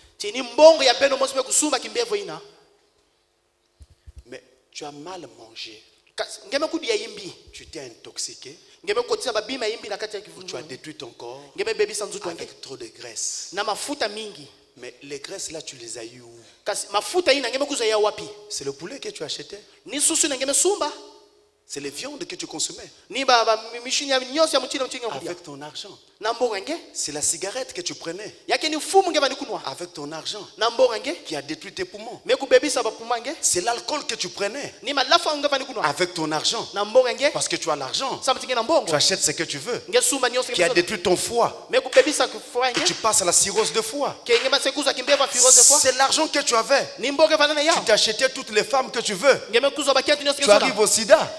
Tu as mal mangé. Tu t'es intoxiqué. Tu as détruit ton corps avec trop de graisse. Mais les graisses là, tu les as eues où? C'est le poulet que tu achetais. C'est les viandes que tu consommais. Avec ton argent. C'est la cigarette que tu prenais. Avec ton argent. Qui a détruit tes poumons. C'est l'alcool que tu prenais. Avec ton argent. Parce que tu as l'argent. Tu achètes ce que tu veux. Qui a détruit ton foie. Que tu passes à la cirrhose de foie. C'est l'argent que tu avais. Tu t'achetais toutes les femmes que tu veux. Tu arrives au sida.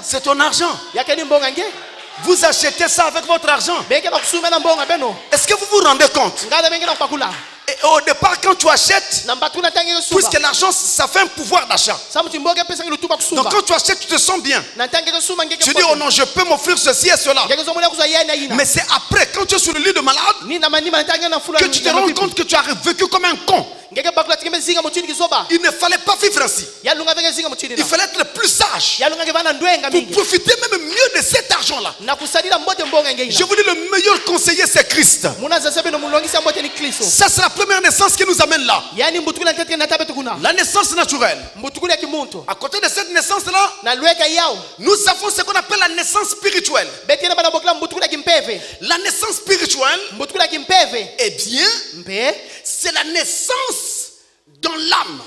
C'est ton argent. Vous achetez ça avec votre argent. Est-ce que vous vous rendez compte? Et au départ, quand tu achètes, puisque l'argent, ça fait un pouvoir d'achat. Donc quand tu achètes, tu te sens bien. Tu dis, oh non, je peux m'offrir ceci et cela. Mais c'est après, quand tu es sur le lit de malade, que tu te rends compte que tu as vécu comme un con. Il ne fallait pas vivre ainsi. Il fallait être plus sage pour profiter même mieux de cet argent-là. Je vous dis, le meilleur conseiller, c'est Christ. Ça, c'est la première naissance qui nous amène là. La naissance naturelle. À côté de cette naissance-là, nous avons ce qu'on appelle la naissance spirituelle. La naissance spirituelle, eh bien, c'est la naissance dans l'âme.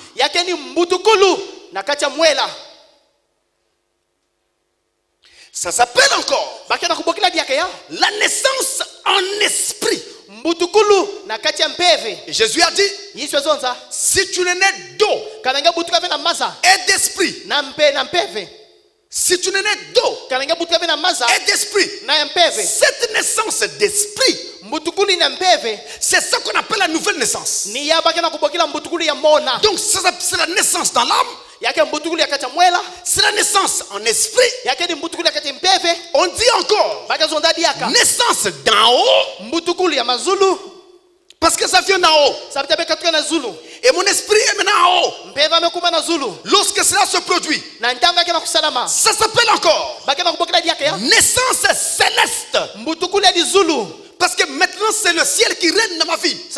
Ça s'appelle encore la naissance en esprit. Et Jésus a dit, si tu n'es né d'eau et d'esprit, si tu n'es né d'eau et d'esprit, cette naissance d'esprit, c'est ça qu'on appelle la nouvelle naissance. Donc c'est la naissance dans l'âme. C'est la naissance en esprit. On dit encore naissance d'en haut. Parce que ça vient d'en haut. Et mon esprit est maintenant en haut. Lorsque cela se produit, ça s'appelle encore naissance céleste. Parce que maintenant c'est le ciel qui règne dans ma vie. Et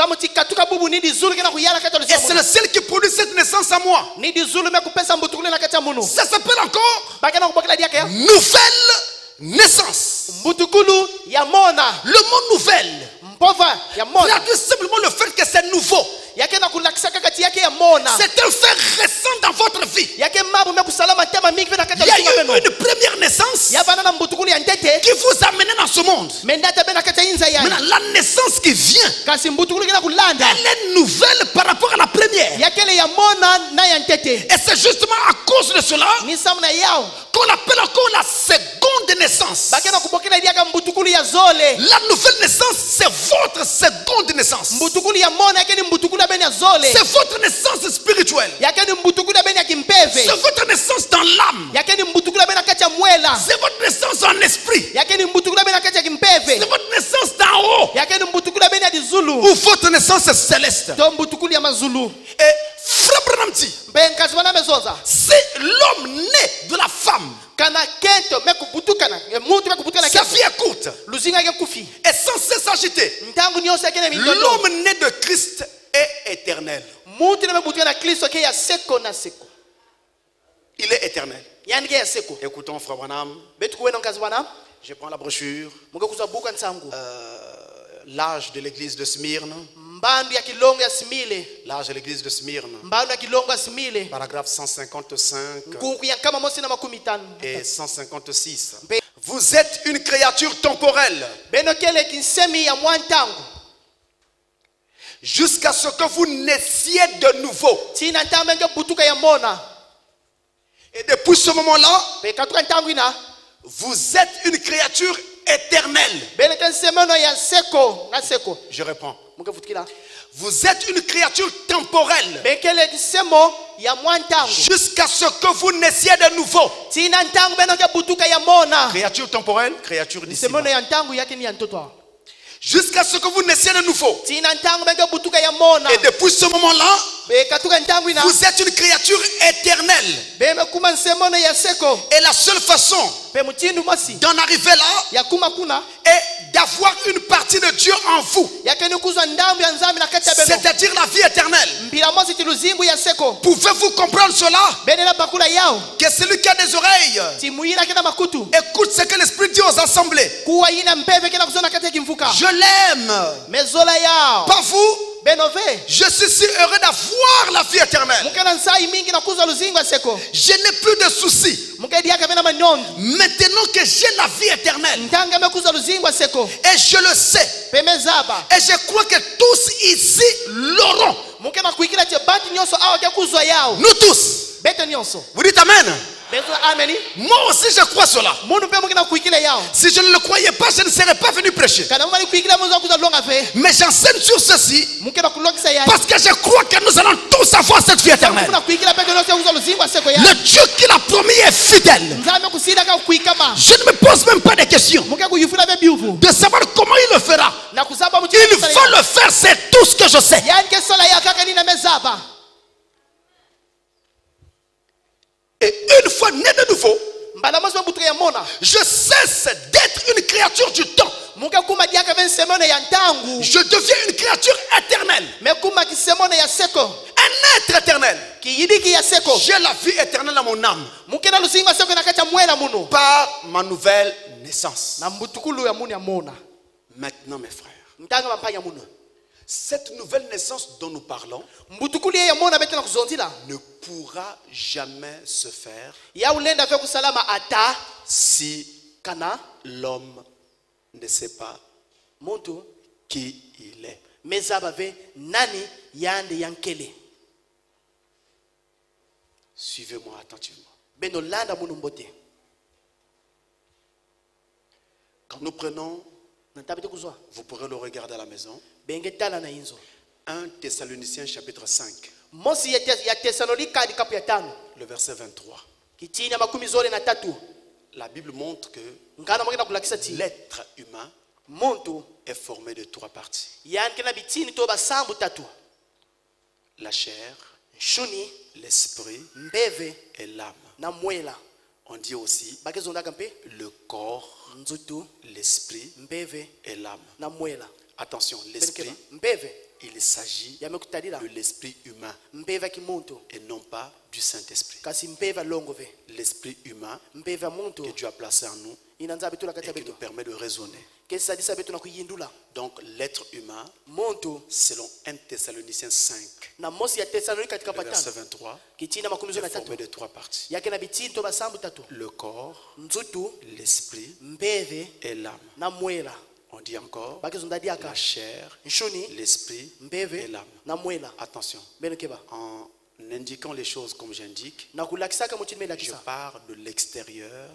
c'est le ciel qui produit cette naissance à moi. Ça s'appelle encore nouvelle naissance. Le mot nouvelle traduit simplement le fait que c'est nouveau. C'est un fait récent dans votre vie. Il y a eu une première naissance qui vous a amené dans ce monde. Maintenant, la naissance qui vient, elle est nouvelle par rapport à la première. Et c'est justement à cause de cela qu'on appelle encore la seconde naissance. La nouvelle naissance, c'est votre seconde naissance. C'est votre naissance spirituelle. C'est votre naissance dans l'âme. C'est votre naissance en esprit. C'est votre naissance d'en haut. Ou votre naissance céleste. Et Frère Branham dit, c'est l'homme né de la femme. Sa vie est courte et sans cesse agitée. L'homme né de Christ est éternel. Il est éternel. Écoutons Frère Branham. Je prends la brochure. L'âge de l'église de Smyrne. L'âge de l'église de Smyrne. Paragraphe 155 et 156. Vous êtes une créature temporelle. Jusqu'à ce que vous naissiez de nouveau. Et depuis ce moment-là, vous êtes une créature éternelle. Je reprends. Vous êtes une créature temporelle. Jusqu'à ce que vous naissiez de nouveau. Créature temporelle, créature d'ici. Jusqu'à ce que vous naissiez de nouveau. Et depuis ce moment-là, vous êtes une créature éternelle. Et la seule façon d'en arriver là est d'avoir une partie de Dieu en vous, c'est-à-dire la vie éternelle. Pouvez-vous comprendre cela? Que celui qui a des oreilles écoute ce que l'Esprit dit aux assemblées. Je l'aime. Pas vous. Je suis si heureux d'avoir la vie éternelle. Je n'ai plus de soucis. Maintenant que j'ai la vie éternelle, et je le sais, et je crois que tous ici l'auront. Nous tous. Vous dites Amen? Moi aussi je crois cela. Si je ne le croyais pas, je ne serais pas venu prêcher. Mais j'enseigne sur ceci parce que je crois que nous allons tous avoir cette vie éternelle. Le Dieu qui l'a promis est fidèle. Je ne me pose même pas de questions de savoir comment il le fera. Il va le faire, c'est tout ce que je sais. Et une fois né de nouveau, je cesse d'être une créature du temps. Je deviens une créature éternelle. Un être éternel. J'ai la vie éternelle dans mon âme par ma nouvelle naissance. Maintenant, mes frères, cette nouvelle naissance dont nous parlons ne pourra jamais se faire si l'homme ne sait pas qui il est. Suivez-moi attentivement. Quand nous prenons, vous pourrez le regarder à la maison, 1 Thessaloniciens chapitre 5, le verset 23. La Bible montre que l'être humain est formé de 3 parties. La chair, l'esprit et l'âme. On dit aussi le corps, l'esprit et l'âme. Attention, l'esprit, il s'agit de l'esprit humain et non pas du Saint-Esprit. L'esprit humain que Dieu a placé en nous et qui nous permet de raisonner. Donc l'être humain, selon 1 Thessaloniciens 5, verset 23, est formé de 3 parties. Le corps, l'esprit et l'âme. On dit encore la chair, l'esprit et l'âme. Attention, en indiquant les choses comme j'indique, je pars de l'extérieur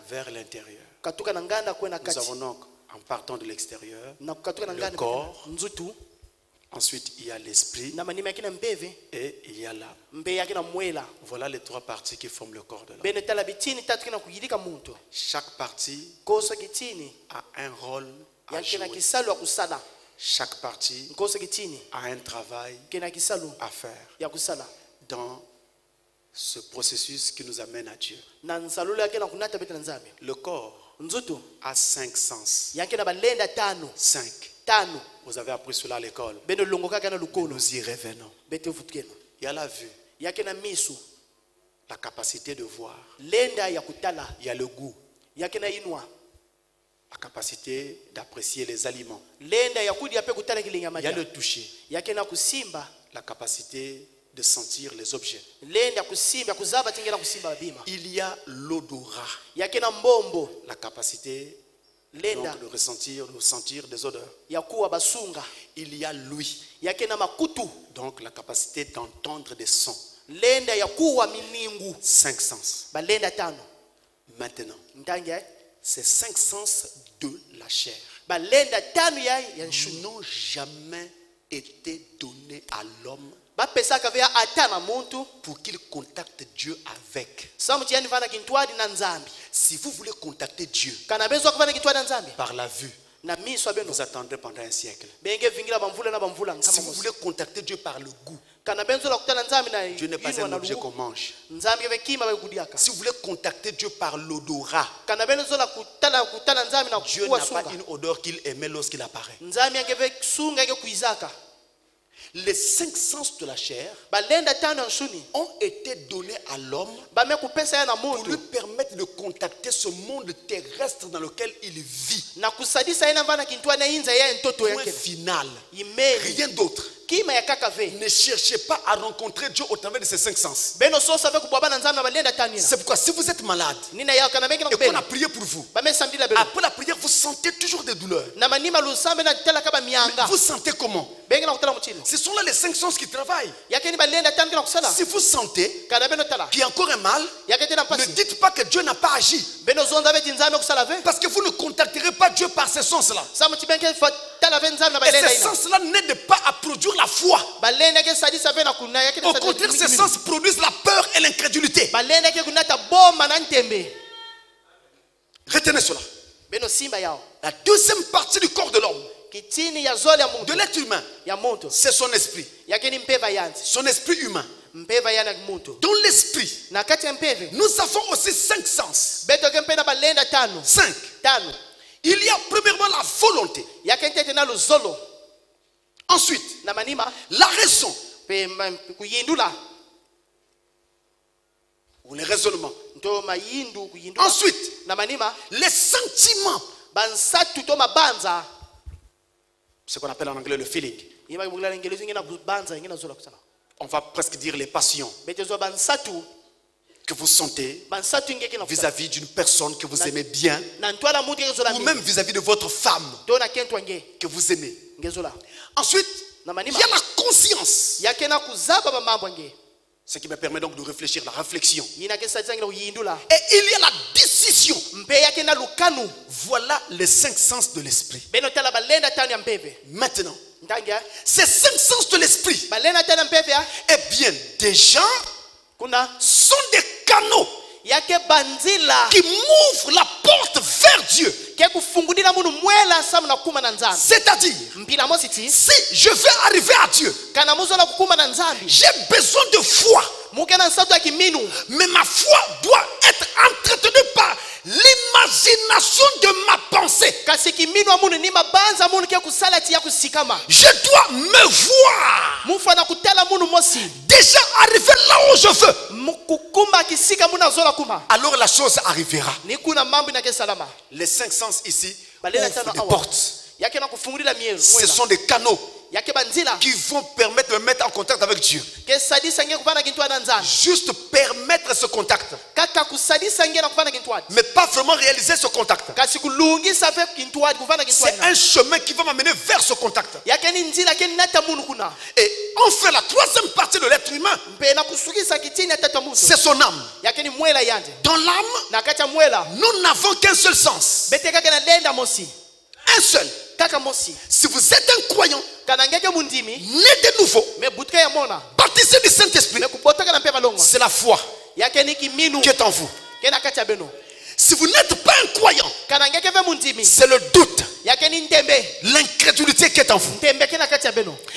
vers l'intérieur. Nous avons donc, en partant de l'extérieur, le corps. Ensuite, il y a l'esprit et il y a l'âme. Voilà les 3 parties qui forment le corps de l'homme. Chaque partie a un rôle à jouer. Chaque partie a un travail à faire dans ce processus qui nous amène à Dieu. Le corps a 5 sens. 5. Vous avez appris cela à l'école. Nous y revenons. Il y a la vue, la capacité de voir. Il y a le goût, la capacité d'apprécier les aliments. Il y a le toucher, la capacité de sentir les objets. Il y a l'odorat, la capacité donc de ressentir, de sentir des odeurs. Il y a l'ouïe, donc la capacité d'entendre des sons. 5 sens. Maintenant, ces 5 sens de la chair n'ont jamais été donnés à l'homme pour qu'il contacte Dieu avec. Si vous voulez contacter Dieu par la vue, Vous attendrez pendant un siècle. Si vous voulez contacter Dieu par le goût, Dieu n'est pas un objet qu'on mange. Si vous voulez contacter Dieu par l'odorat, Dieu n'a pas une odeur qu'il aimait lorsqu'il apparaît. Les 5 sens de la chair ont été donnés à l'homme pour lui permettre de contacter ce monde terrestre dans lequel il vit. Point final. Rien d'autre. Ne cherchez pas à rencontrer Dieu au travers de ces 5 sens. C'est pourquoi si vous êtes malade et qu'on a prié pour vous, après la prière vous sentez toujours des douleurs. Mais vous sentez comment? Ce sont là les 5 sens qui travaillent. Si vous sentez qu'il y a encore un mal, ne dites pas que Dieu n'a pas agi, parce que vous ne contacterez pas Dieu par ces sens-là. Et ces sens-là n'aident pas à produire la foi. Au contraire, ces sens produisent la peur et l'incrédulité. Retenez cela. La deuxième partie du corps de l'homme, de l'être humain, c'est son esprit. Son esprit humain. Dans l'esprit, nous avons aussi 5 sens. 5. Il y a premièrement la volonté. Ensuite, la raison. Ou les raisonnements. Ensuite, les sentiments. Ce qu'on appelle en anglais le feeling. On va presque dire les passions que vous sentez vis-à-vis d'une personne que vous aimez bien, ou même vis-à-vis de votre femme que vous aimez. Ensuite, il y a la conscience. Ce qui me permet donc de réfléchir, la réflexion. Et il y a la décision. Voilà les 5 sens de l'esprit. Maintenant, ces 5 sens de l'esprit, eh bien, déjà, sont des canaux qui m'ouvrent la porte vers Dieu. C'est-à-dire, si je veux arriver à Dieu, j'ai besoin de foi. Mais ma foi doit être entretenue par l'imagination de ma pensée. Je dois me voir déjà arriver là où je veux. Alors la chose arrivera. Les 5 sens ici ouvrent des portes. Ce sont des canaux qui vont permettre de me mettre en contact avec Dieu. Juste permettre ce contact, mais pas vraiment réaliser ce contact. C'est un chemin qui va m'amener vers ce contact. Et enfin, la troisième partie de l'être humain, c'est son âme. Dans l'âme, nous n'avons qu'un seul sens. Un seul. Si vous êtes un croyant, né de nouveau, baptisé du Saint-Esprit, c'est la foi qui est en vous. Si vous n'êtes pas un croyant, c'est le doute, l'incrédulité qui est en vous.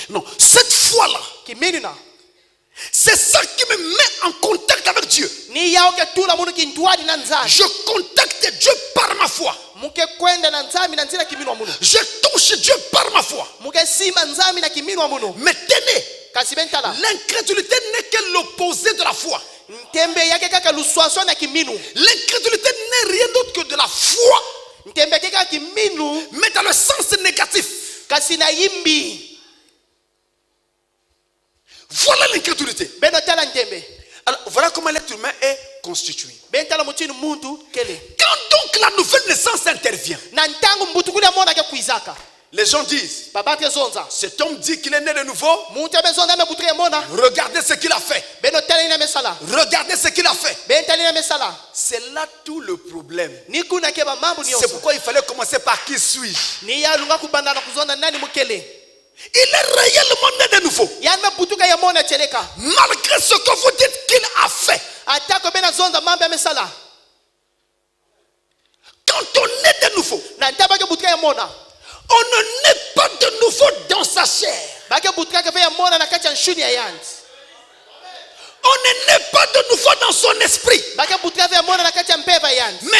Non, cette foi-là, c'est ça qui me met en contact avec Dieu. Je contacte Dieu par ma foi. Je touche Dieu par ma foi. Mais tenez, l'incrédulité n'est que l'opposé de la foi. L'incrédulité n'est rien d'autre que de la foi, mais dans le sens négatif. Voilà l'incrédulité. Alors voilà comment l'être humain est constitué. Quand donc la nouvelle naissance intervient, les gens disent, cet homme dit qu'il est né de nouveau. Regardez ce qu'il a fait. Regardez ce qu'il a fait. C'est là tout le problème. C'est pourquoi il fallait commencer par qui suis-je. Il est réellement né de nouveau. Malgré ce que vous dites qu'il a fait. Quand on est de nouveau, On ne naît pas de nouveau dans sa chair. On ne naît pas de nouveau dans son esprit. Mais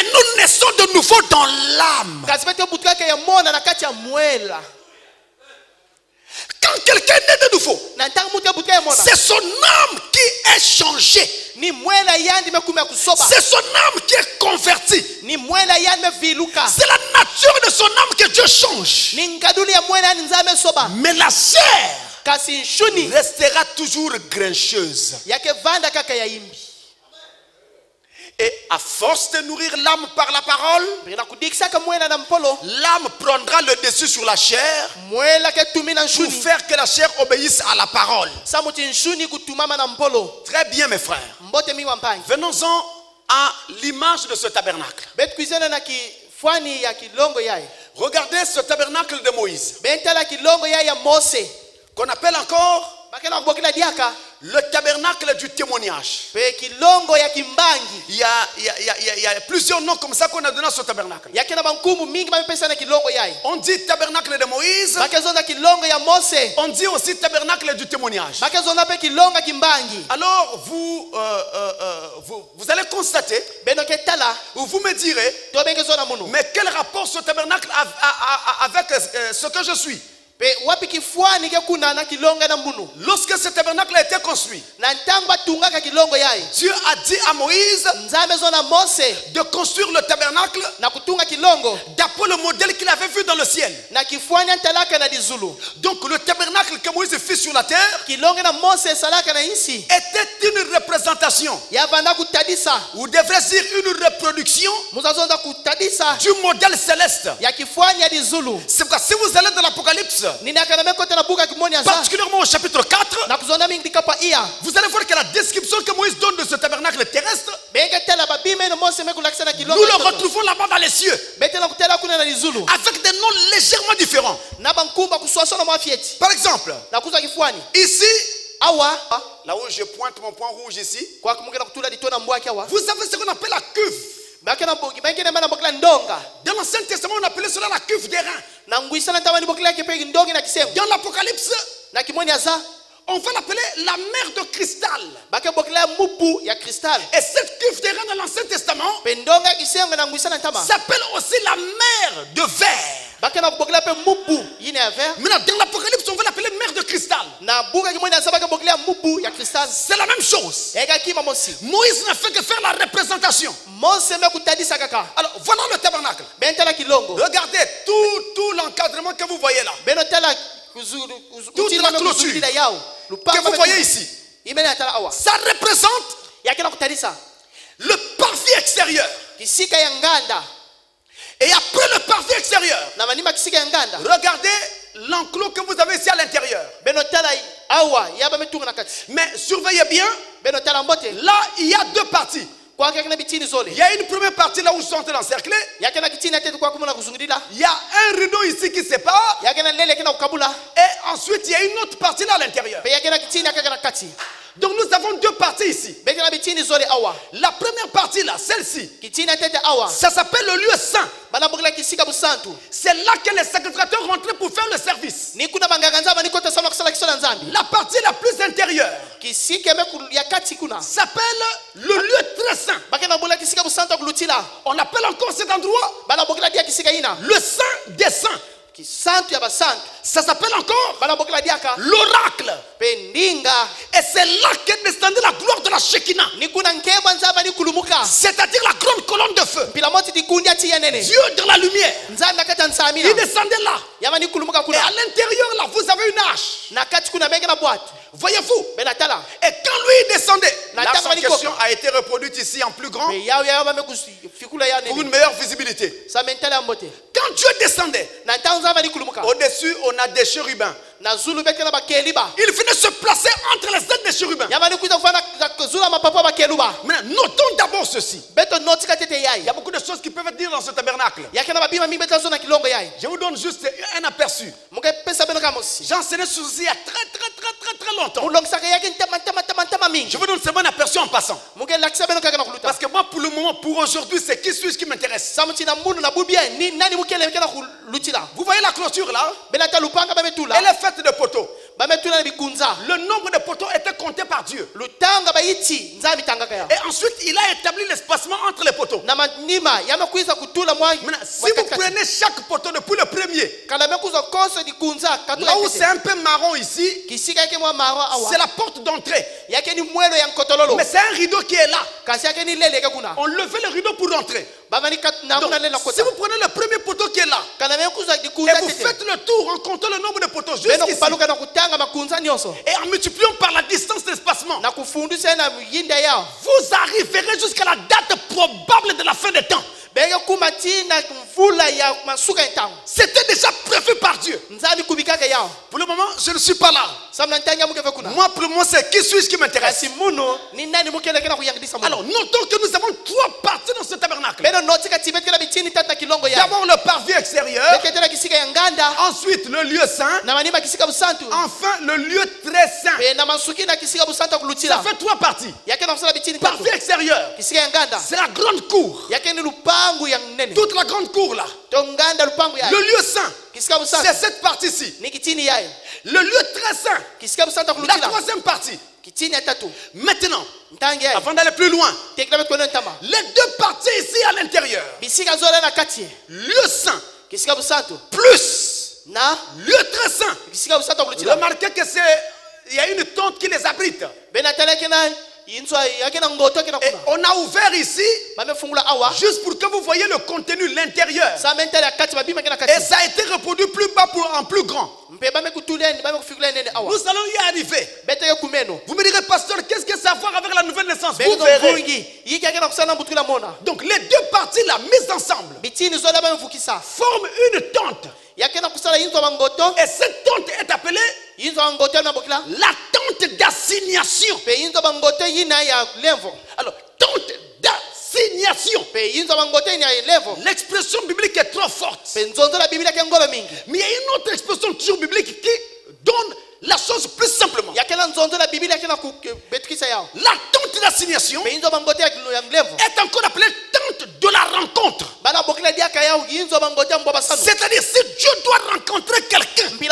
nous naissons de nouveau dans l'âme. Quand quelqu'un naît de nouveau, c'est son âme qui est changée. C'est son âme qui est convertie. C'est la nature de son âme que Dieu change. Mais la chair restera toujours grincheuse. Et à force de nourrir l'âme par la parole, l'âme prendra le dessus sur la chair pour faire que la chair obéisse à la parole. Très bien, mes frères. Venons-en à l'image de ce tabernacle. Regardez ce tabernacle de Moïse, qu'on appelle encore le tabernacle du témoignage. Il y a plusieurs noms comme ça qu'on a donné à ce tabernacle. On dit tabernacle de Moïse. On dit aussi tabernacle du témoignage. Alors vous allez constater, ou vous me direz, mais quel rapport ce tabernacle avec ce que je suis? Lorsque ce tabernacle a été construit, Dieu a dit à Moïse de construire le tabernacle d'après le modèle qu'il avait vu dans le ciel. Donc le tabernacle que Moïse fit sur la terre était une représentation, ou devrait dire une reproduction du modèle céleste. C'est pourquoi si vous allez dans l'Apocalypse, particulièrement au chapitre 4, vous allez voir que la description que Moïse donne de ce tabernacle terrestre, nous le retrouvons là-bas dans les cieux, avec des noms légèrement différents. Par exemple, ici, là où je pointe mon point rouge ici, vous savez ce qu'on appelle la cuve. Dans l'Ancien Testament, on appelait cela la cuve des reins. Dans l'Apocalypse, on va l'appeler la mer de cristal. Et cette cuve des reins dans l'Ancien Testament s'appelle aussi la mer de verre. Maintenant, dans l'Apocalypse, on va l'appeler mer de cristal. C'est la même chose. Moïse n'a fait que faire la représentation. Alors, voilà le tabernacle. Regardez tout l'encadrement que vous voyez là. Toute la clôture que vous voyez ici. Ça représente le parvis extérieur. Et après le parvis extérieur, regardez l'enclos que vous avez ici à l'intérieur. Mais surveillez bien, là il y a deux parties. Il y a une première partie là où ils sont encerclés. Il y a un rideau ici qui sépare. Et ensuite il y a une autre partie là à l'intérieur. Donc nous avons deux parties ici. La première partie là, celle-ci, ça s'appelle le lieu saint. C'est là que les sacrificateurs rentraient pour faire le service. La partie la plus intérieure s'appelle le lieu très saint. On appelle encore cet endroit le saint des saints. Ça s'appelle encore l'oracle. Et c'est là qu'est descendue la gloire de la Shekinah. C'est-à-dire la grande colonne de feu. Dieu dans la lumière. Il descendait là. Et à l'intérieur là, vous avez une arche. Voyez-vous? Et quand lui descendait, la question a été reproduite ici en plus grand pour une meilleure visibilité. Quand Dieu descendait, au-dessus on a des chérubins. Il venait se placer entre les ailes des chérubins. Mais notons d'abord ceci. Il y a beaucoup de choses qui peuvent être dites dans ce tabernacle. Je vous donne juste un aperçu. J'ai enseigné sur ceci il y a très très longtemps. Je vous donne seulement un aperçu en passant. Parce que moi, pour le moment, pour aujourd'hui, c'est qui suis-je qui m'intéresse. Vous voyez la clôture là? Elle est faite de poteaux. Le nombre de poteaux était compté par Dieu. Et ensuite, il a établi l'espacement entre les poteaux. Maintenant, si vous prenez chaque poteau depuis le premier, là où c'est un peu marron ici, c'est la porte d'entrée. Mais c'est un rideau qui est là. On levait le rideau pour rentrer. Donc, si vous prenez le premier poteau qui est là, et vous faites le tour en comptant le nombre de poteaux jusqu'ici, et en multipliant par la distance d'espacement, vous arriverez jusqu'à la date probable de la fin des temps. C'était déjà prévu par Dieu. Pour le moment, je ne suis pas là. Moi, pour le moment, c'est qui suis-je qui m'intéresse. Alors, notons que nous avons trois parties dans ce tabernacle. D'abord, le parvis extérieur. Ensuite, le lieu saint. Enfin, le lieu très saint. Ça fait trois parties. Parvis extérieur, c'est la grande cour. Toute la grande cour là. Le lieu saint, c'est cette partie-ci. Le lieu très saint, la troisième partie. Maintenant, avant d'aller plus loin, les deux parties ici à l'intérieur. Lieu saint plus lieu très saint. Remarquez que il y a une tente qui les abrite. Et on a ouvert ici juste pour que vous voyez le contenu, l'intérieur. Et ça a été reproduit plus bas en plus grand. Nous allons y arriver. Vous me direz, pasteur, qu'est-ce que ça a à voir avec la nouvelle naissance? Vous verrez. Donc les deux parties là, mises ensemble, forment une tente. Et cette tente est appelée la tente d'assignation. Alors, tente d'assignation. L'expression biblique est trop forte. Mais il y a une autre expression toujours biblique qui donne la chose plus simplement. La tente d'assignation est encore appelée tente de la rencontre. C'est-à-dire, si Dieu doit rencontrer quelqu'un, il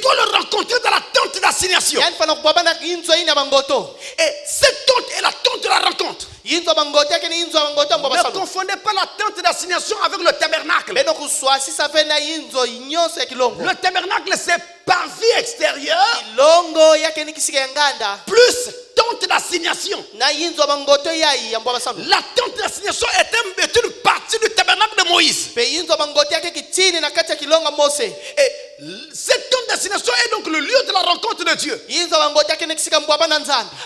doit le rencontrer dans la tente d'assignation. Et cette tente est la tente de la rencontre. Ne confondez pas la tente d'assignation avec le tabernacle. Le tabernacle, c'est parvis extérieur plus tente d'assignation. La tente d'assignation est une partie du tabernacle de Moïse. Et cette tente d'assignation est donc le lieu de la rencontre de Dieu.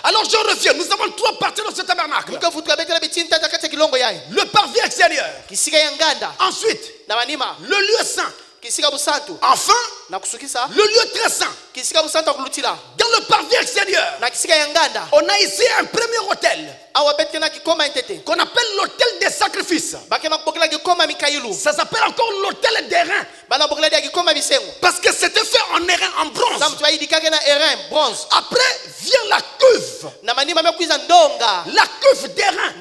Alors je reviens, nous avons trois parties dans ce tabernacle. Le parvis extérieur. Ensuite, le lieu saint. Enfin, le lieu très saint. Dans le parvis extérieur, on a ici un premier autel qu'on appelle l'autel des sacrifices. Ça s'appelle encore l'autel d'airain. Parce que c'était fait en airain, en bronze. Après vient la cuve. La cuve d'airain,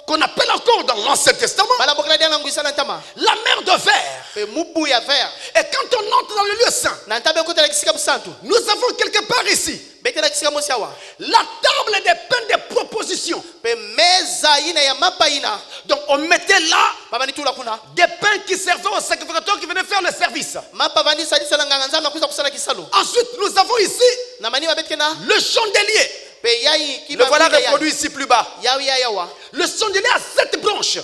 qu'on appelle encore dans l'Ancien Testament la mer de verre. Et quand on entre dans le lieu saint, nous avons quelque part ici la table des pains de proposition. Donc on mettait là des pains qui servaient aux sacrificateurs qui venaient faire le service. Ensuite nous avons ici le chandelier. Le voilà reproduit ici plus bas. Le chandelier a 7 branches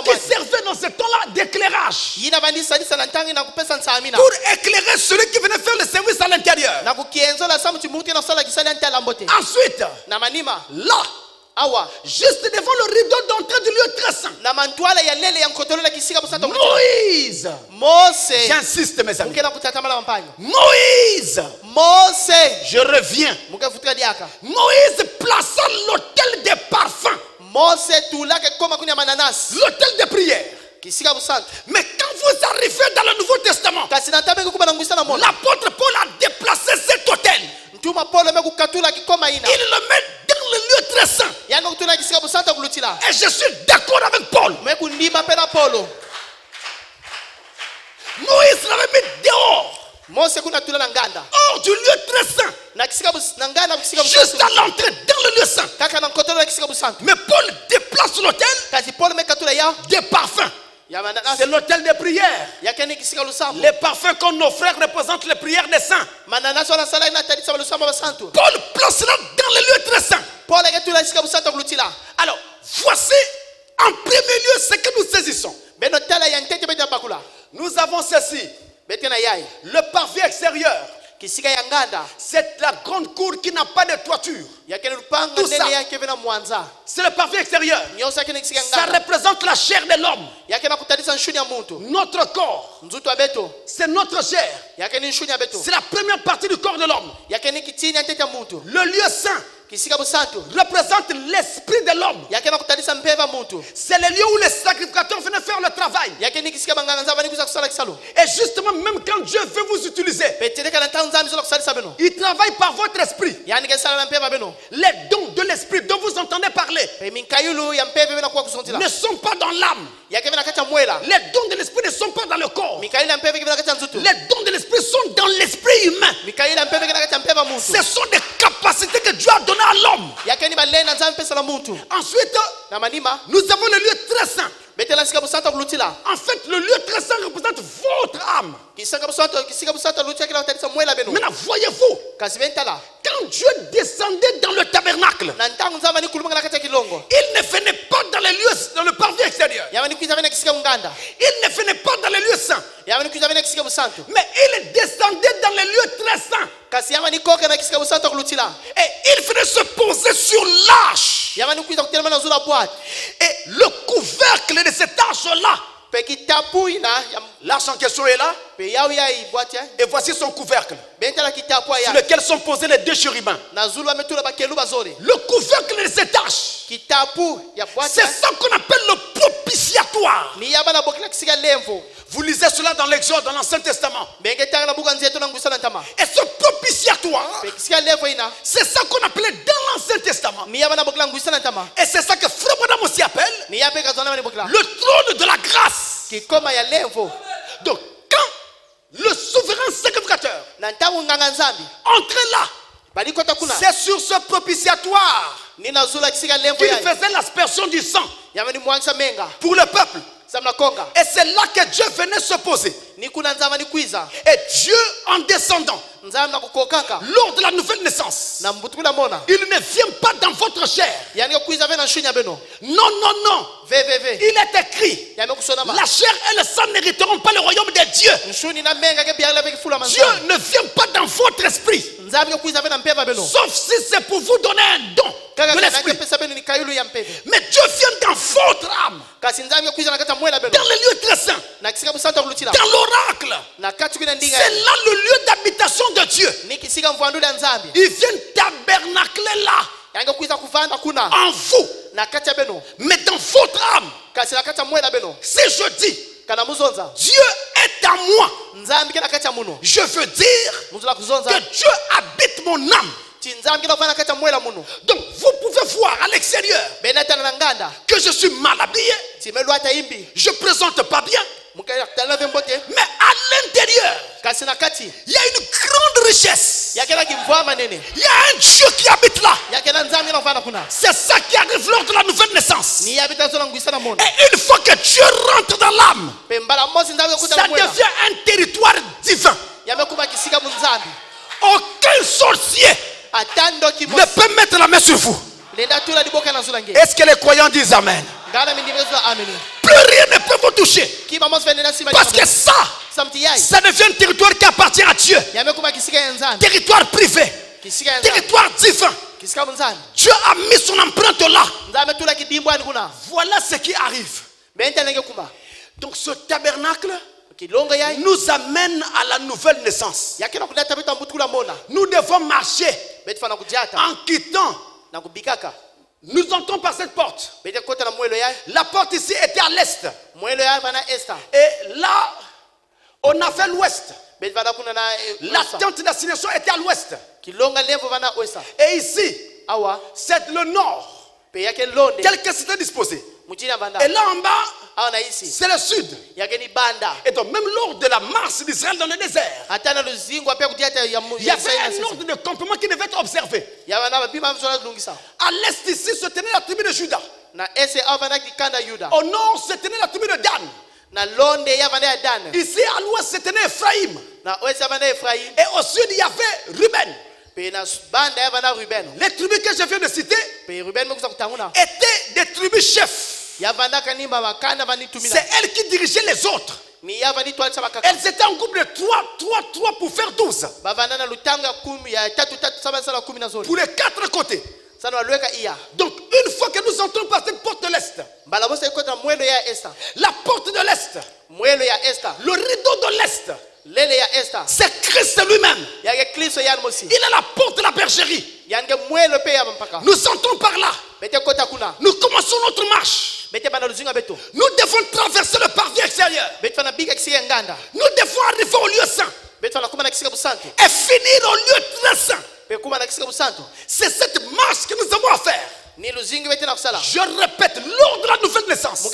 qui servaient dans ce temps-là d'éclairage pour éclairer celui qui venait faire le service à l'intérieur. Ensuite, là, juste devant le rideau d'entrée du lieu très saint, Moïse, j'insiste mes amis, Moïse, je reviens, Moïse plaça l'autel des parfums, l'autel de prière. Mais quand vous arrivez dans le Nouveau Testament, l'apôtre Paul a déplacé cet autel. Il le met dans le lieu très saint. Et je suis d'accord avec Paul. Moïse l'avait mis dehors, hors du lieu très saint, juste à l'entrée dans le lieu saint. Mais Paul déplace l'autel des parfums. C'est l'autel des prières. Les parfums que nos frères représentent les prières des saints. Paul place cela dans le lieu très saint. Alors, voici en premier lieu ce que nous saisissons. Nous avons ceci. Le parvis extérieur. C'est la grande cour qui n'a pas de toiture. Tout ça, c'est le parvis extérieur. Ça représente la chair de l'homme. Notre corps, c'est notre chair. C'est la première partie du corps de l'homme. Le lieu saint représente l'esprit de l'homme. C'est le lieu où les sacrificateurs venaient faire le travail. Et justement, même quand Dieu veut vous utiliser, il travaille par votre esprit. Les dons de l'esprit dont vous entendez parler ne sont pas dans l'âme. Les dons de l'esprit ne sont pas dans le corps. Les dons de l'esprit sont dans l'esprit humain. Ce sont des capacités que Dieu a données à l'homme. Ensuite, nous avons le lieu très saint. En fait, le lieu très saint représente votre âme. Maintenant, voyez-vous, quand Dieu descendait dans le tabernacle, il ne venait pas dans les lieux, dans le parvis extérieur. Il ne venait pas dans les lieux saints. Mais il descendait dans les lieux très saints. Et il venait se poser sur l'arche. Et le couvercle de cette arche-là, l'arche en question est là. Et voici son couvercle, sur lequel sont posés les deux chérubins. Le couvercle de cette arche, c'est ça qu'on appelle le propitiatoire. Vous lisez cela dans l'Exode, dans l'Ancien Testament. Et ce propitiatoire, c'est ça qu'on appelait dans l'Ancien Testament. Et c'est ça que Frère Branham aussi appelle le trône de la grâce. Donc, quand le souverain sacrificateur entrait là, c'est sur ce propitiatoire qu'il faisait l'aspersion du sang pour le peuple. Et c'est là que Dieu venait se poser. Et Dieu, en descendant, lors de la nouvelle naissance, il ne vient pas dans votre chair. Non, non, non. Il est écrit, la chair et le sang n'hériteront pas le royaume de Dieu. Dieu ne vient pas dans votre esprit, sauf si c'est pour vous donner un don de l'esprit. Mais Dieu vient dans votre âme, dans le lieu très saint, dans l'oracle. C'est là le lieu d'habitation de Dieu. Il vient tabernacler là, en vous, mais dans votre âme. Si je dis Dieu est à moi, je veux dire que Dieu habite mon âme. Donc vous pouvez voir à l'extérieur que je suis mal habillé, je ne présente pas bien. Mais à l'intérieur, il y a une grande richesse. Il y a un Dieu qui habite là. C'est ça qui arrive lors de la nouvelle naissance. Et une fois que Dieu rentre dans l'âme, ça devient un territoire divin. Aucun sorcier ne peut mettre la main sur vous. Est-ce que les croyants disent Amen? Plus rien ne peut vous toucher. Parce que ça devient un territoire qui appartient à Dieu. Territoire privé. Territoire divin. Dieu a mis son empreinte là. Voilà ce qui arrive. Donc ce tabernacle nous amène à la nouvelle naissance. Nous devons marcher en quittant Nous entrons par cette porte. La porte ici était à l'est. Et là, on a fait l'ouest. La tente d'assignation était à l'ouest. Et ici, c'est le nord. Tel que c'était disposé. Et là en bas, c'est le sud. Et donc même lors de la marche d'Israël dans le désert, il y avait un ordre de campement qui devait être observé. À l'est ici se tenait la tribu de Juda. Au nord se tenait la tribu de Dan. Ici à l'ouest se tenait Ephraïm. Et au sud il y avait Ruben. Les tribus que je viens de citer étaient des tribus chefs. C'est elles qui dirigeaient les autres. Elles étaient en groupe de 3 pour faire 12. Pour les 4 côtés. Donc une fois que nous entrons par cette porte de l'Est, la porte de l'Est, le rideau de l'Est, c'est Christ lui-même. Il est la porte de la bergerie. Nous entrons par là. Nous commençons notre marche. Nous devons traverser le parvis extérieur. Nous devons arriver au lieu saint et finir au lieu très saint. C'est cette marche que nous avons à faire. Je répète, lors de la nouvelle naissance,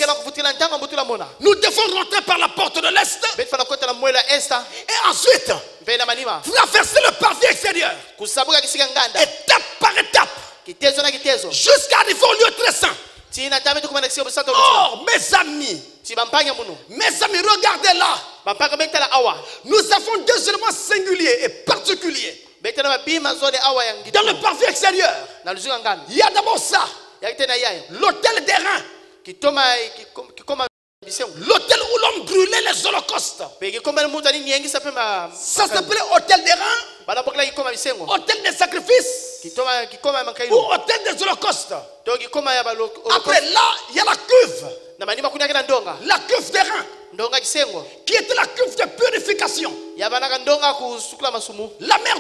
nous devons rentrer par la porte de l'Est et ensuite traverser le parvis extérieur, étape par étape, jusqu'à arriver au lieu très saint. Oh, mes amis, regardez là. Nous avons 2 éléments singuliers et particuliers. Dans le parvis extérieur, il y a d'abord ça, l'autel des reins, l'autel où l'homme brûlait les holocaustes. Ça s'appelait autel des reins, autel des sacrifices ou autel des holocaustes. Après là, il y a la cuve. La cuve des reins, qui était la cuve de purification. La mer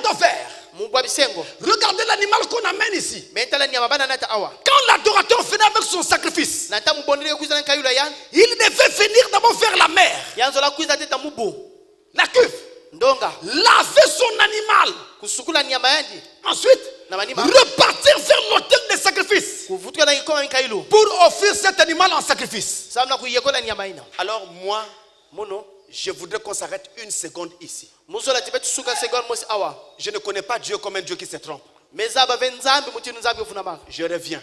de fer. Regardez l'animal qu'on amène ici. Quand l'adorateur venait avec son sacrifice, il devait venir d'abord faire la mer, la cuve, laver son animal, ensuite repartir vers l'autel des sacrifices pour offrir cet animal en sacrifice. Alors moi, je voudrais qu'on s'arrête une seconde ici. Je ne connais pas Dieu comme un Dieu qui se trompe. Je reviens.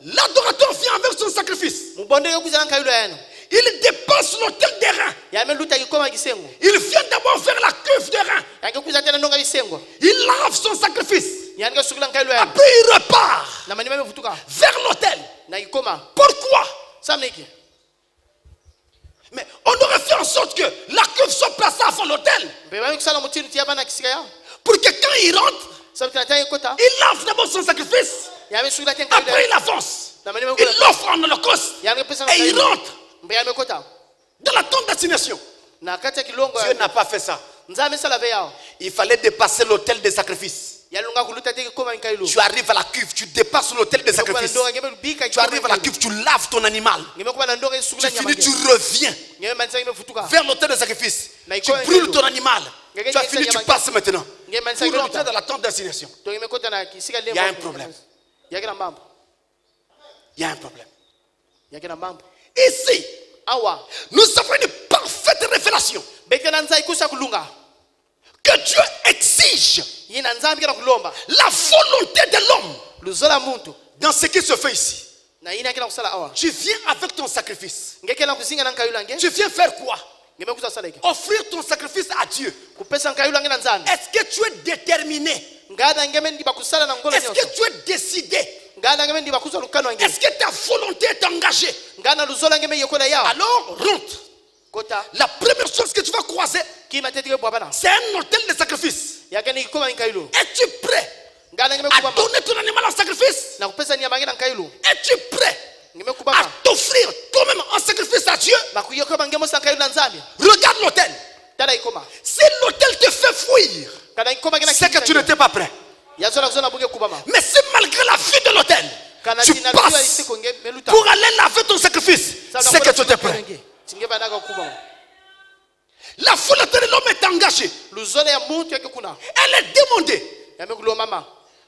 L'adorateur vient avec son sacrifice. Il dépasse l'autel des reins. Il vient d'abord faire la cuve des reins. Il lave son sacrifice. Après il repart vers l'autel. Pourquoi? Mais on aurait fait en sorte que la cuve soit placée avant l'autel, pour que quand il rentre, il lave d'abord son sacrifice. Après il avance, il l'offre en holocauste et il rentre dans la tente d'assignation. Dieu n'a pas fait ça. Il fallait dépasser l'autel des sacrifices. Tu arrives à la cuve, tu dépasses l'autel des sacrifices. Tu arrives à la cuve, tu laves ton animal. Tu finis, tu reviens vers l'autel des sacrifices. Tu brûles ton animal. Tu as fini, tu passes maintenant pour rentrer dans la tente d'assignation. Il y a un problème. Il y a un problème. Ici, nous avons une parfaite révélation que Dieu exige la volonté de l'homme dans ce qui se fait ici. Tu viens avec ton sacrifice. Tu viens faire quoi? Offrir ton sacrifice à Dieu. Est-ce que tu es déterminé? Est-ce que tu es décidé? Est-ce que ta volonté est engagée? Alors rentre. La première chose que tu vas croiser, c'est un autel de sacrifice. Es-tu prêt à donner ton animal en sacrifice? Es-tu prêt à t'offrir toi-même en sacrifice à Dieu? Regarde l'autel. Si l'autel te fait fuir, c'est que tu n'étais pas prêt. Mais si malgré la vue de l'autel, tu passes pour aller laver ton sacrifice. C'est que tu étais prêt. La volonté de l'homme est engagée. Elle est demandée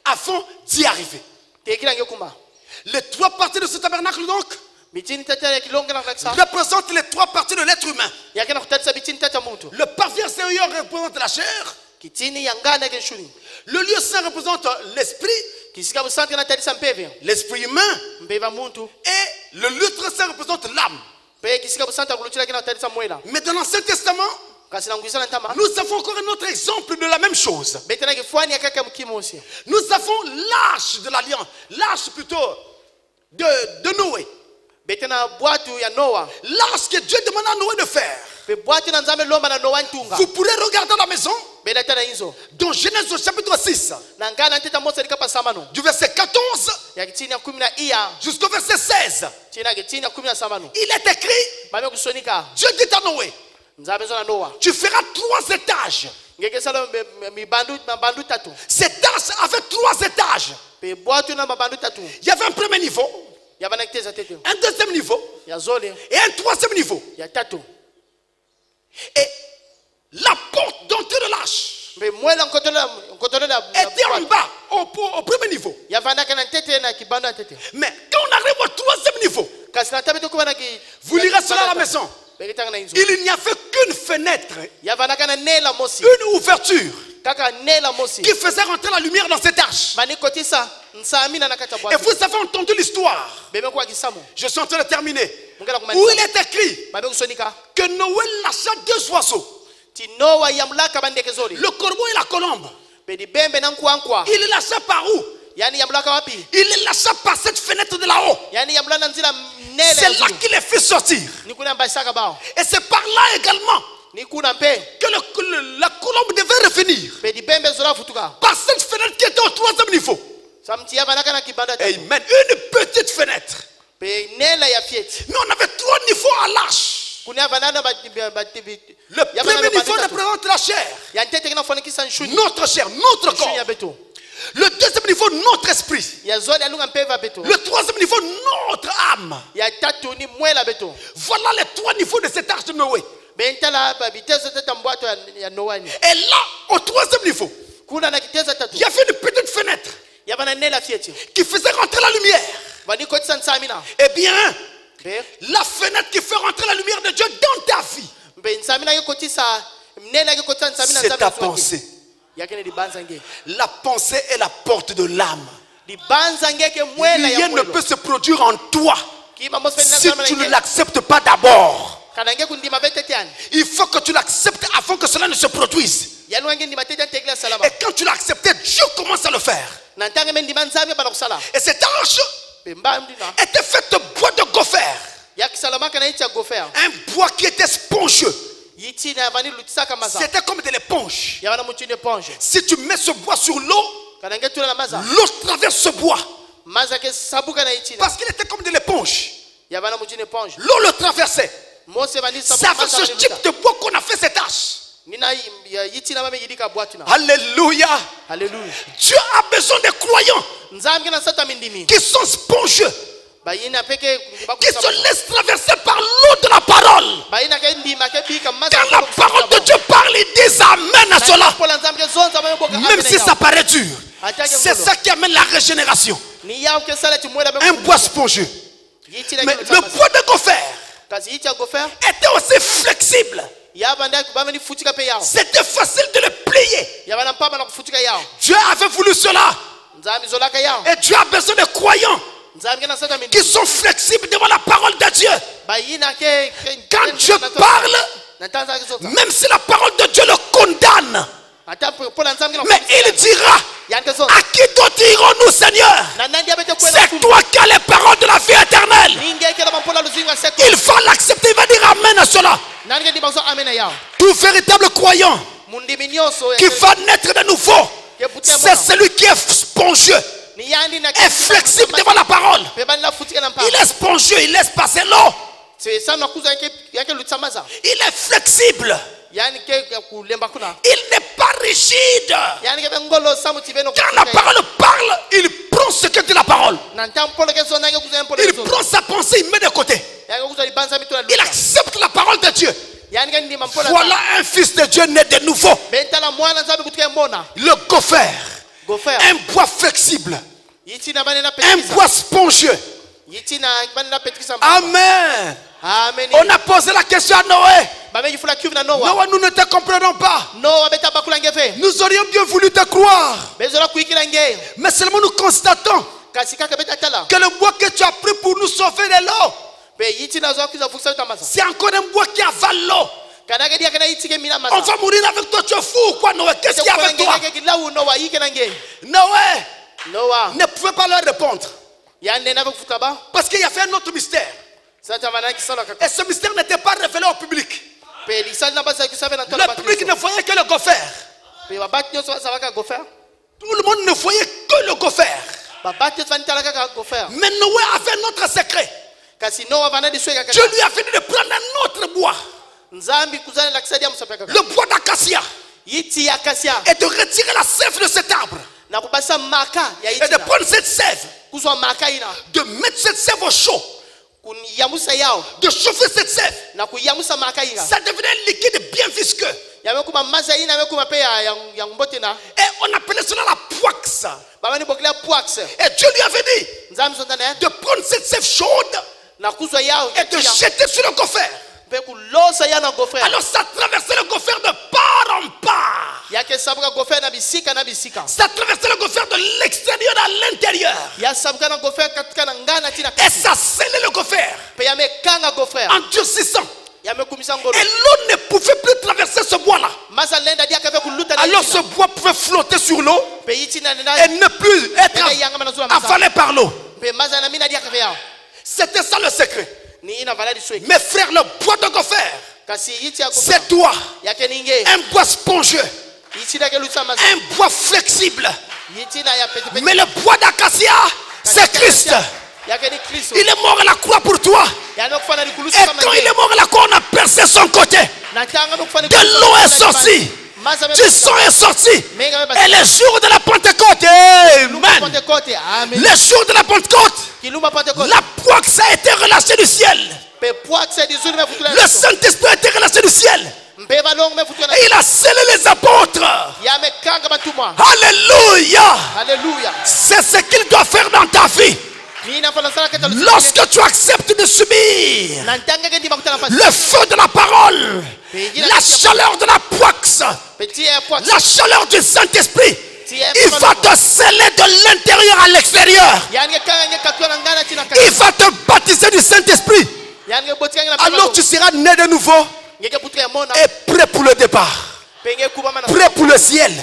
afin d'y arriver. Les trois parties de ce tabernacle donc représentent les trois parties de l'être humain. Le parvis extérieur représente la chair. Le lieu saint représente l'esprit. L'esprit humain. Et le lieu très saint représente l'âme. Mais dans l'Ancien Testament, nous avons encore un autre exemple de la même chose. Nous avons l'arche de l'alliance, l'arche plutôt de Noé. L'arche que Dieu demande à Noé de faire. Vous pourrez regarder à la maison dans Genèse au chapitre 6 du verset 14 jusqu'au verset 16. Il est écrit, Dieu dit à Noé, tu feras 3 étages. Cet arche avait 3 étages. Il y avait un premier niveau, un deuxième niveau et un troisième niveau. Et la porte d'entrée de l'arche était en bas, au premier niveau. Mais quand on arrive au troisième niveau, vous lirez cela à la maison. Il n'y avait qu'une fenêtre, une ouverture qui faisait rentrer la lumière dans cette arche. Et vous avez entendu l'histoire. Je suis en train de terminer. Où il est écrit que Noé lâcha 2 oiseaux, le corbeau et la colombe. Il les lâcha par où? Il les lâcha par cette fenêtre de là-haut. C'est là qu'il les fait sortir. Et c'est par là également que la colombe devait revenir. Par cette fenêtre qui était au troisième niveau. Amen. Une petite fenêtre. Mais on avait 3 niveaux à l'arche. Le premier niveau représente la chair. Notre chair, notre corps. Le deuxième niveau, notre esprit. Le troisième niveau, notre âme. Voilà les 3 niveaux de cette arche de Noé. Et là, au troisième niveau, il y avait une petite fenêtre qui faisait rentrer la lumière. Eh bien, la fenêtre qui fait rentrer la lumière de Dieu dans ta vie, c'est ta pensée. La pensée est la porte de l'âme. Rien ne peut se produire en toi si tu ne l'acceptes pas d'abord. Il faut que tu l'acceptes avant que cela ne se produise. Et quand tu l'as accepté, Dieu commence à le faire. Et cette arche était faite de bois de gopher. Un bois qui était spongieux. C'était comme de l'éponge. Si tu mets ce bois sur l'eau, l'eau traverse ce bois. Parce qu'il était comme de l'éponge. L'eau le traversait. C'est avec ce type de bois qu'on a fait cette arche. Alléluia. Dieu a besoin de croyants qui sont spongieux, qui se laissent traverser par l'eau de la parole. Quand la parole de Dieu parle, ils disent amen à cela. Même si ça paraît dur. C'est ça qui amène la régénération. Un bois spongieux. Mais le bois de gopher était aussi flexible. C'était facile de le plier. Dieu avait voulu cela. Et Dieu a besoin de croyants qui sont flexibles devant la parole de Dieu. Quand Dieu parle, même si la parole de Dieu le condamne, mais il dira: à qui d'autre irons-nous, Seigneur? C'est toi qui as les paroles de la vie éternelle. Il va l'accepter, il va dire amen à cela. Tout véritable croyant qui va naître de nouveau, c'est celui qui est spongieux et flexible devant la parole. Il est spongieux, il laisse passer l'eau. Il est flexible. Il n'est pas rigide. Quand la parole parle, il prend entend ce que dit la parole, il prend sa pensée, il met de côté. Il accepte la parole de Dieu. Voilà un fils de Dieu né de nouveau. Le gopher. Un bois flexible. Un bois spongieux. Amen. On a posé la question à Noé. Noé, nous ne te comprenons pas. Nous aurions bien voulu te croire. Mais seulement nous constatons que le bois que tu as pris pour nous sauver de l'eau, c'est encore un bois qui avale l'eau. On va mourir avec toi, tu es fou ou quoi, Noé? Qu'est-ce qu'il y a avec toi? Noé ne pouvait pas leur répondre. Parce qu'il y avait un autre mystère. Et ce mystère n'était pas révélé au public. Le public ne voyait que le gopher. Tout le monde ne voyait que le gopher. Mais Noé avait un autre secret. Dieu lui a fini de prendre un autre bois. Le bois d'acacia. Et de retirer la sève de cet arbre. Et de prendre cette sève. De mettre cette sève au chaud. De chauffer cette sève. Ça devenait un liquide bien visqueux. Et on appelait cela la poix. Et Dieu lui avait dit de prendre cette sève chaude et de jeter sur le gopher. Alors ça traversait le gopher de part en part. Ça traversait le gopher de l'extérieur à l'intérieur. Et ça scellait le gopher en durcissant. Et l'eau ne pouvait plus traverser ce bois-là. Alors ce bois pouvait flotter sur l'eau et ne plus être avalé par l'eau. C'était ça le secret. Mes frères, le bois de gopher, c'est toi. Un bois spongieux. Un bois flexible. Mais le bois d'acacia, c'est Christ. Il est mort à la croix pour toi. Et quand il est mort à la croix, on a percé son côté. De l'eau est sortie. Du sang est sorti. Et le jour de la Pentecôte, amen. Le jour de la Pentecôte, la poix a été relâchée du ciel. Le Saint-Esprit a été relâché du ciel. Et il a scellé les apôtres. Alléluia. C'est ce qu'il doit faire dans ta vie. Lorsque tu acceptes de subir le feu de la parole, la chaleur de la poix, la chaleur du Saint-Esprit, il va te sceller de l'intérieur à l'extérieur. Il va te baptiser du Saint-Esprit. Alors tu seras né de nouveau et prêt pour le départ, prêt pour le ciel.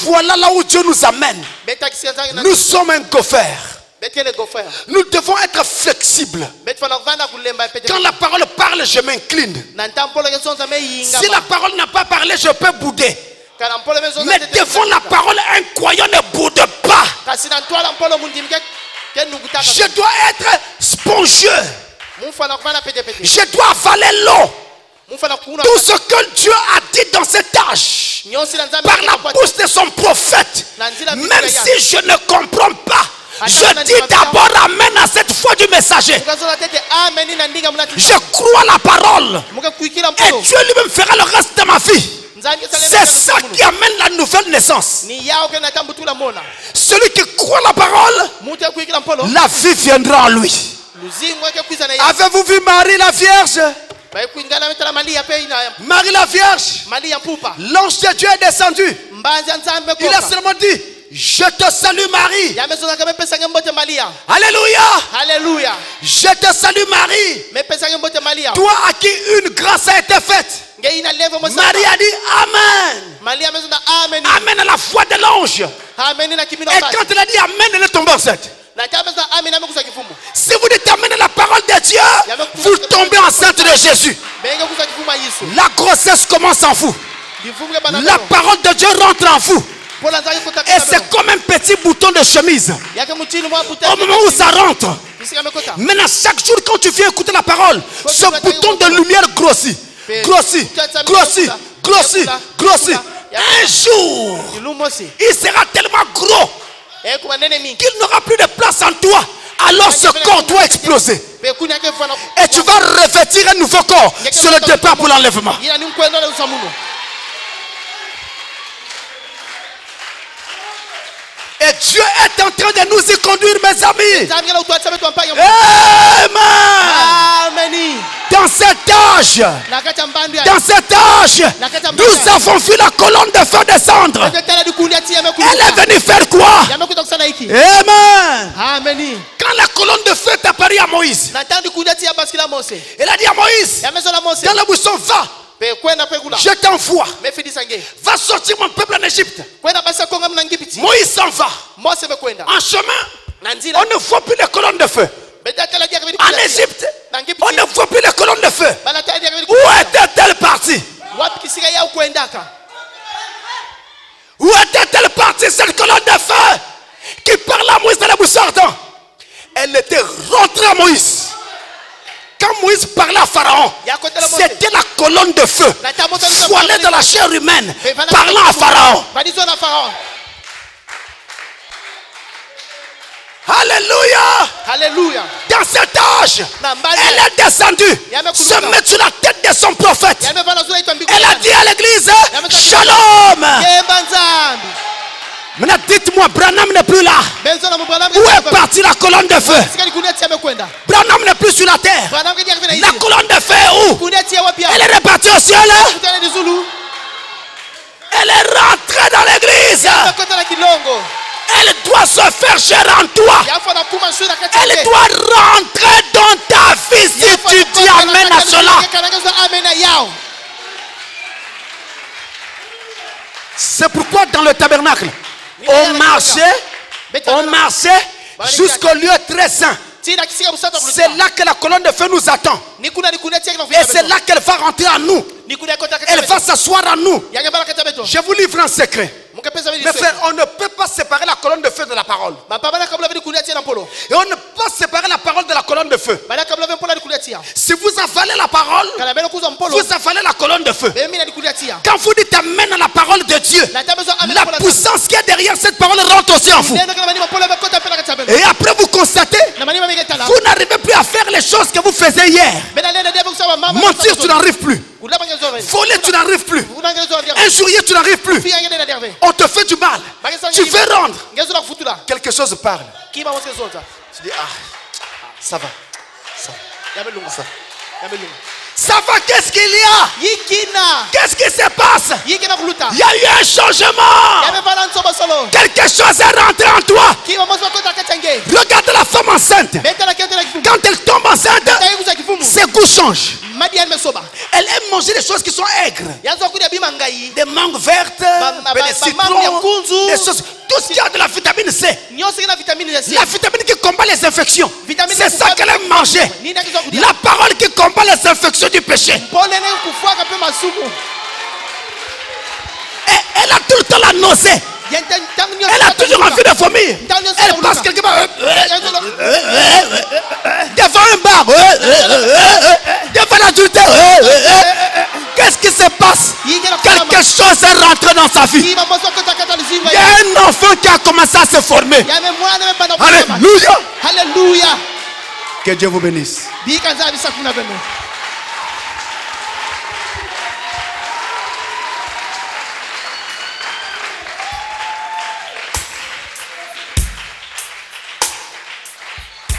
Voilà là où Dieu nous amène. Nous sommes un gopher. Nous devons être flexibles. Quand la parole parle, je m'incline. Si la parole n'a pas parlé, je peux bouder. Mais devant la parole, un croyant ne boude pas. Je dois être spongieux. Je dois avaler l'eau. Tout ce que Dieu a dit dans cet âge, par la bouche de son prophète, même si je ne comprends pas, je dis d'abord amen à cette foi du messager. Je crois la parole. Et Dieu lui-même fera le reste de ma vie. C'est ça qui amène la nouvelle naissance. Celui qui croit la parole, la vie viendra en lui. Avez-vous vu Marie la Vierge? Marie la Vierge, l'ange de Dieu est descendu. Il a seulement dit: je te salue Marie. Alléluia. Alléluia. Je te salue Marie. Toi à qui une grâce a été faite. Marie a dit Amen. Amen à la foi de l'ange. Et quand elle a dit Amen, elle est tombée enceinte. Si vous dites Amen à la parole de Dieu, vous tombez enceinte de Jésus. La grossesse commence en vous. La parole de Dieu rentre en vous. Et c'est comme un petit bouton de chemise. Au moment où ça rentre, maintenant chaque jour quand tu viens écouter la parole, ce bouton de lumière grossit. Grossit. Un jour, il sera tellement gros qu'il n'aura plus de place en toi. Alors ce corps doit exploser. Et tu vas revêtir un nouveau corps sur le départ pour l'enlèvement. Et Dieu est en train de nous y conduire, mes amis. Amen. Dans cet âge, nous avons vu la colonne de feu descendre. Elle est venue faire quoi? Amen. Quand la colonne de feu est apparue à Moïse, elle a dit à Moïse, dans le buisson, va. Je t'envoie. Va sortir mon peuple en Égypte. Moïse s'en va. En chemin, on ne voit plus les colonnes de feu. En Égypte, on ne voit plus les colonnes de feu. Où était-elle partie? Où était-elle partie, cette colonne de feu qui parlait à Moïse dans le buisson ardent? Elle était rentrée à Moïse. Quand Moïse parlait à Pharaon, c'était la colonne de feu voilée dans la chair humaine, parlant à Pharaon. Alléluia. Alléluia. Dans cet âge, elle est descendue, se met sur la tête de son prophète. Elle a dit à l'église, Shalom. Maintenant dites-moi, Branham n'est plus là. Où est partie la colonne de feu? Branham n'est plus sur la terre. La colonne de feu est où? Elle est repartie au ciel. Elle est rentrée dans l'église. Elle doit se faire chair en toi. Elle doit rentrer dans ta vie si tu dis amen à cela. C'est pourquoi dans le tabernacle, on marchait jusqu'au lieu très saint. C'est là que la colonne de feu nous attend. Et c'est là qu'elle va rentrer en nous. Elle va s'asseoir en nous. Je vous livre un secret. Mes frères, on ne peut pas séparer la colonne de feu de la parole. Et on ne peut pas séparer la parole de la colonne de feu. Si vous avalez la parole, vous avalez la colonne de feu. Quand vous dites amen à la parole de Dieu, la puissance qui est derrière cette parole rentre aussi en vous. Et après vous constatez, vous n'arrivez plus à faire les choses que vous faisiez hier. Mentir, tu n'arrives plus. Voler, tu n'arrives plus. Injurier, tu n'arrives plus. On te fait du mal. Tu veux rendre. Quelque chose parle. Tu dis, ah, ça va. Ça va, qu'est-ce qu'il y a? Qu'est-ce qui se passe? Il y a eu un changement. Quelque chose est rentré en toi. Regarde la femme enceinte. Quand elle tombe enceinte, ses goûts changent. Elle aime manger des choses qui sont aigres. Des mangues vertes, des citrons, des choses. Tout ce qui a de la vitamine C. La vitamine qui combat les infections. C'est ça qu'elle aime manger. La parole qui combat les infections du péché. Et elle a tout le temps la nausée. Elle a toujours envie de vomir. Elle passe quelque part devant un bar, devant l'adultère. Qu'est-ce qui se passe? Quelque chose est rentré dans sa vie. Il y a un enfant qui a commencé à se former. Alléluia. Alléluia. Que Dieu vous bénisse.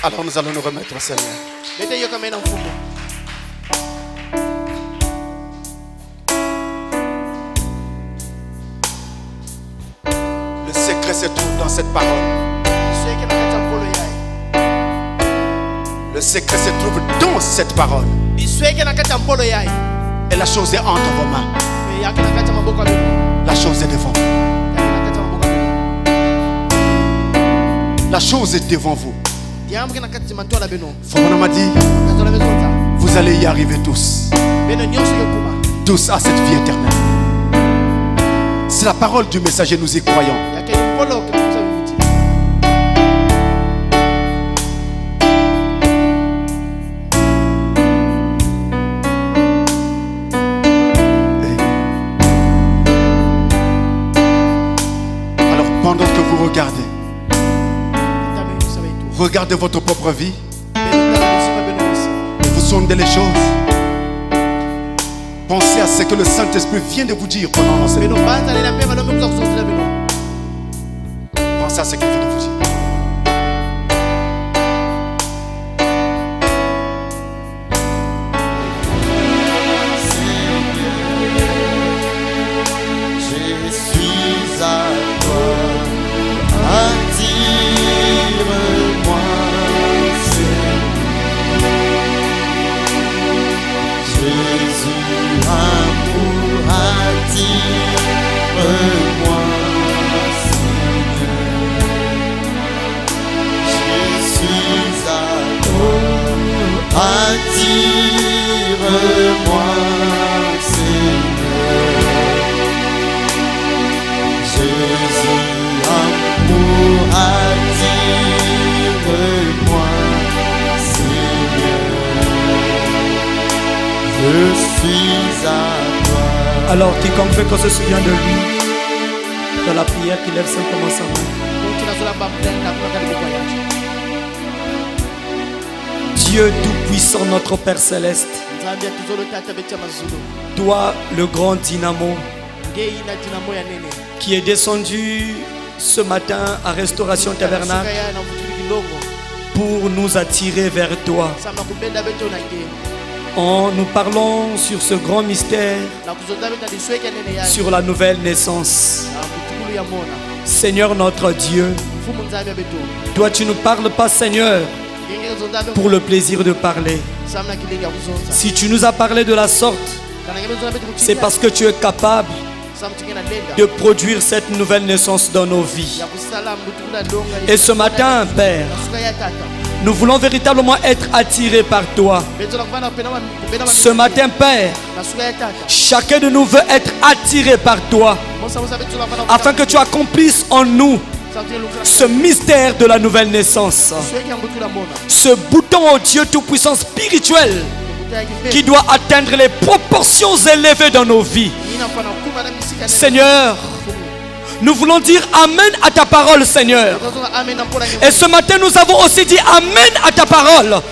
Alors nous allons nous remettre au Seigneur. Le secret se trouve dans cette parole. Le secret se trouve dans cette parole. Et la chose est entre vos mains. La chose est devant vous. La chose est devant vous. Frère m'a dit, vous allez y arriver tous. Tous à cette vie éternelle. C'est la parole du messager, nous y croyons. Alors pendant que vous regardez, regardez votre propre vie, vous sondez les choses, pensez à ce que le Saint-Esprit vient de vous dire pendant l'enseignement. Pensez à ce qu'il vient de vous dire. Attire-moi, Seigneur. Jésus, amour, attire-moi, Seigneur. Je suis à toi. Alors quiconque veut qu'on se souvienne de lui, dans la prière, qu'il lève simplement sa main. Dieu Tout-Puissant, notre Père Céleste, toi le grand dynamo qui est descendu ce matin à Restauration Tabernacle pour nous attirer vers toi. En nous parlant sur ce grand mystère, sur la nouvelle naissance. Seigneur notre Dieu, toi tu ne parles pas, Seigneur, pour le plaisir de parler. Si tu nous as parlé de la sorte, c'est parce que tu es capable de produire cette nouvelle naissance dans nos vies. Et ce matin, Père, nous voulons véritablement être attirés par toi. Ce matin, Père, chacun de nous veut être attiré par toi, afin que tu accomplisses en nous ce mystère de la nouvelle naissance. Ce bouton, oh Dieu Tout-Puissant spirituel, qui doit atteindre les proportions élevées dans nos vies. Seigneur, nous voulons dire Amen à ta parole, Seigneur. Et ce matin, nous avons aussi dit Amen à ta parole.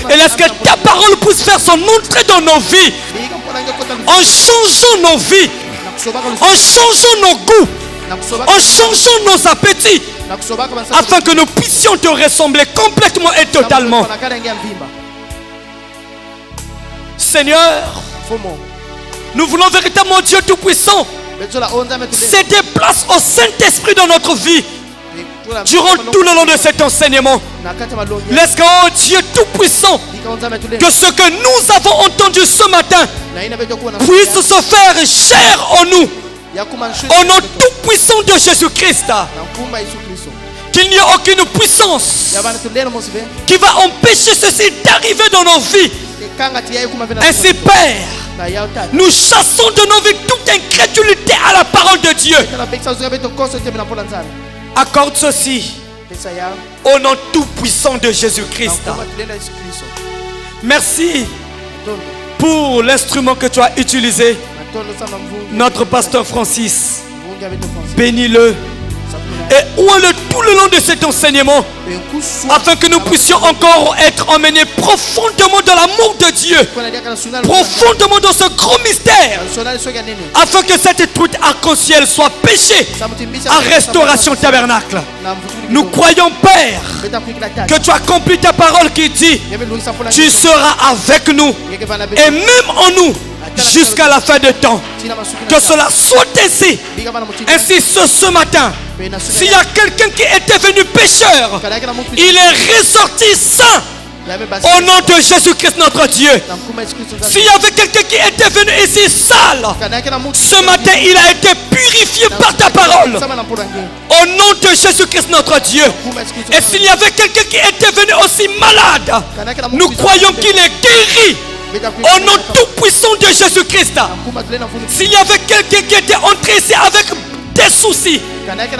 Et laisse que ta parole puisse faire son entrée dans nos vies, en changeant nos vies, en changeant nos goûts, en changeant nos appétits, afin que nous puissions te ressembler complètement et totalement. Seigneur, nous voulons véritablement, Dieu Tout-Puissant, céder place au Saint-Esprit dans notre vie durant tout le long de cet enseignement. Laisse que, oh Dieu Tout-Puissant, que ce que nous avons entendu ce matin puisse se faire chair en nous, au nom tout-puissant de Jésus-Christ. Qu'il n'y ait aucune puissance qui va empêcher ceci d'arriver dans nos vies. Ainsi, Père, nous chassons de nos vies toute incrédulité à la parole de Dieu. Accorde ceci au nom tout-puissant de Jésus-Christ. Merci pour l'instrument que tu as utilisé, notre pasteur Francis. Bénis-le et ouaille-le tout le long de cet enseignement, afin que nous puissions encore être emmenés profondément dans l'amour de Dieu, profondément dans ce grand mystère, afin que cette truth arc-en-ciel soit péchée à Restauration Tabernacle. Nous croyons, Père, que tu accomplis ta parole qui dit tu seras avec nous et même en nous jusqu'à la fin de temps. Que cela soit ainsi. Ainsi ce matin, s'il y a quelqu'un qui était venu pécheur, il est ressorti saint au nom de Jésus-Christ notre Dieu. S'il y avait quelqu'un qui était venu ici sale, ce matin il a été purifié par ta parole au nom de Jésus-Christ notre Dieu. Et s'il y avait quelqu'un qui était venu aussi malade, nous croyons qu'il est guéri au nom tout-puissant de Jésus-Christ. S'il y avait quelqu'un qui était entré ici avec des soucis,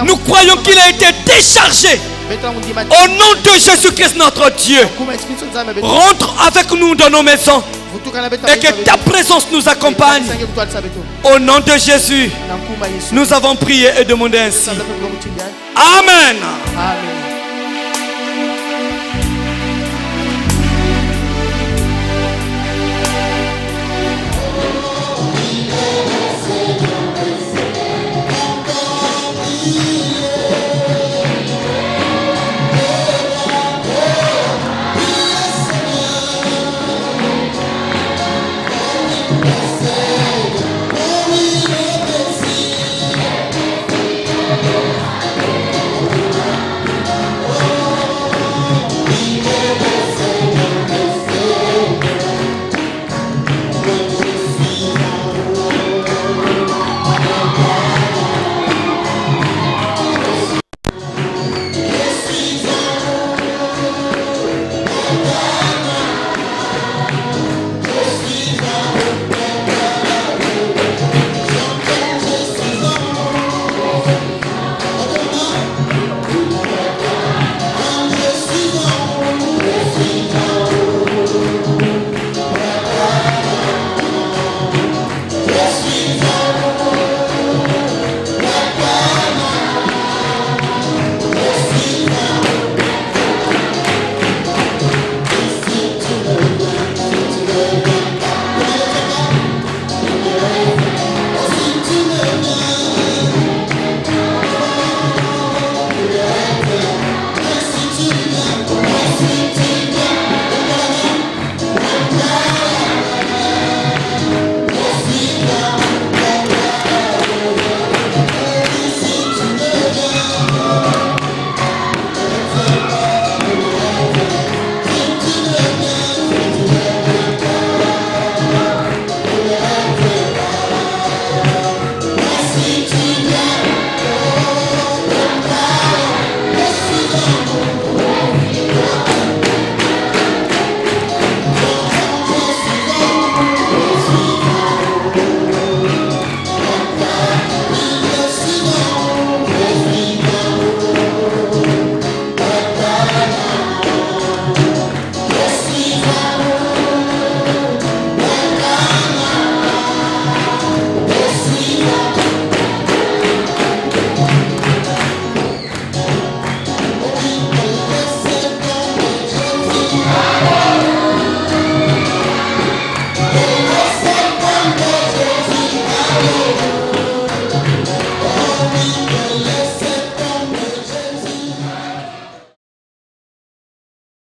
nous croyons qu'il a été déchargé au nom de Jésus-Christ notre Dieu. Rentre avec nous dans nos maisons et que ta présence nous accompagne. Au nom de Jésus, nous avons prié et demandé ainsi. Amen.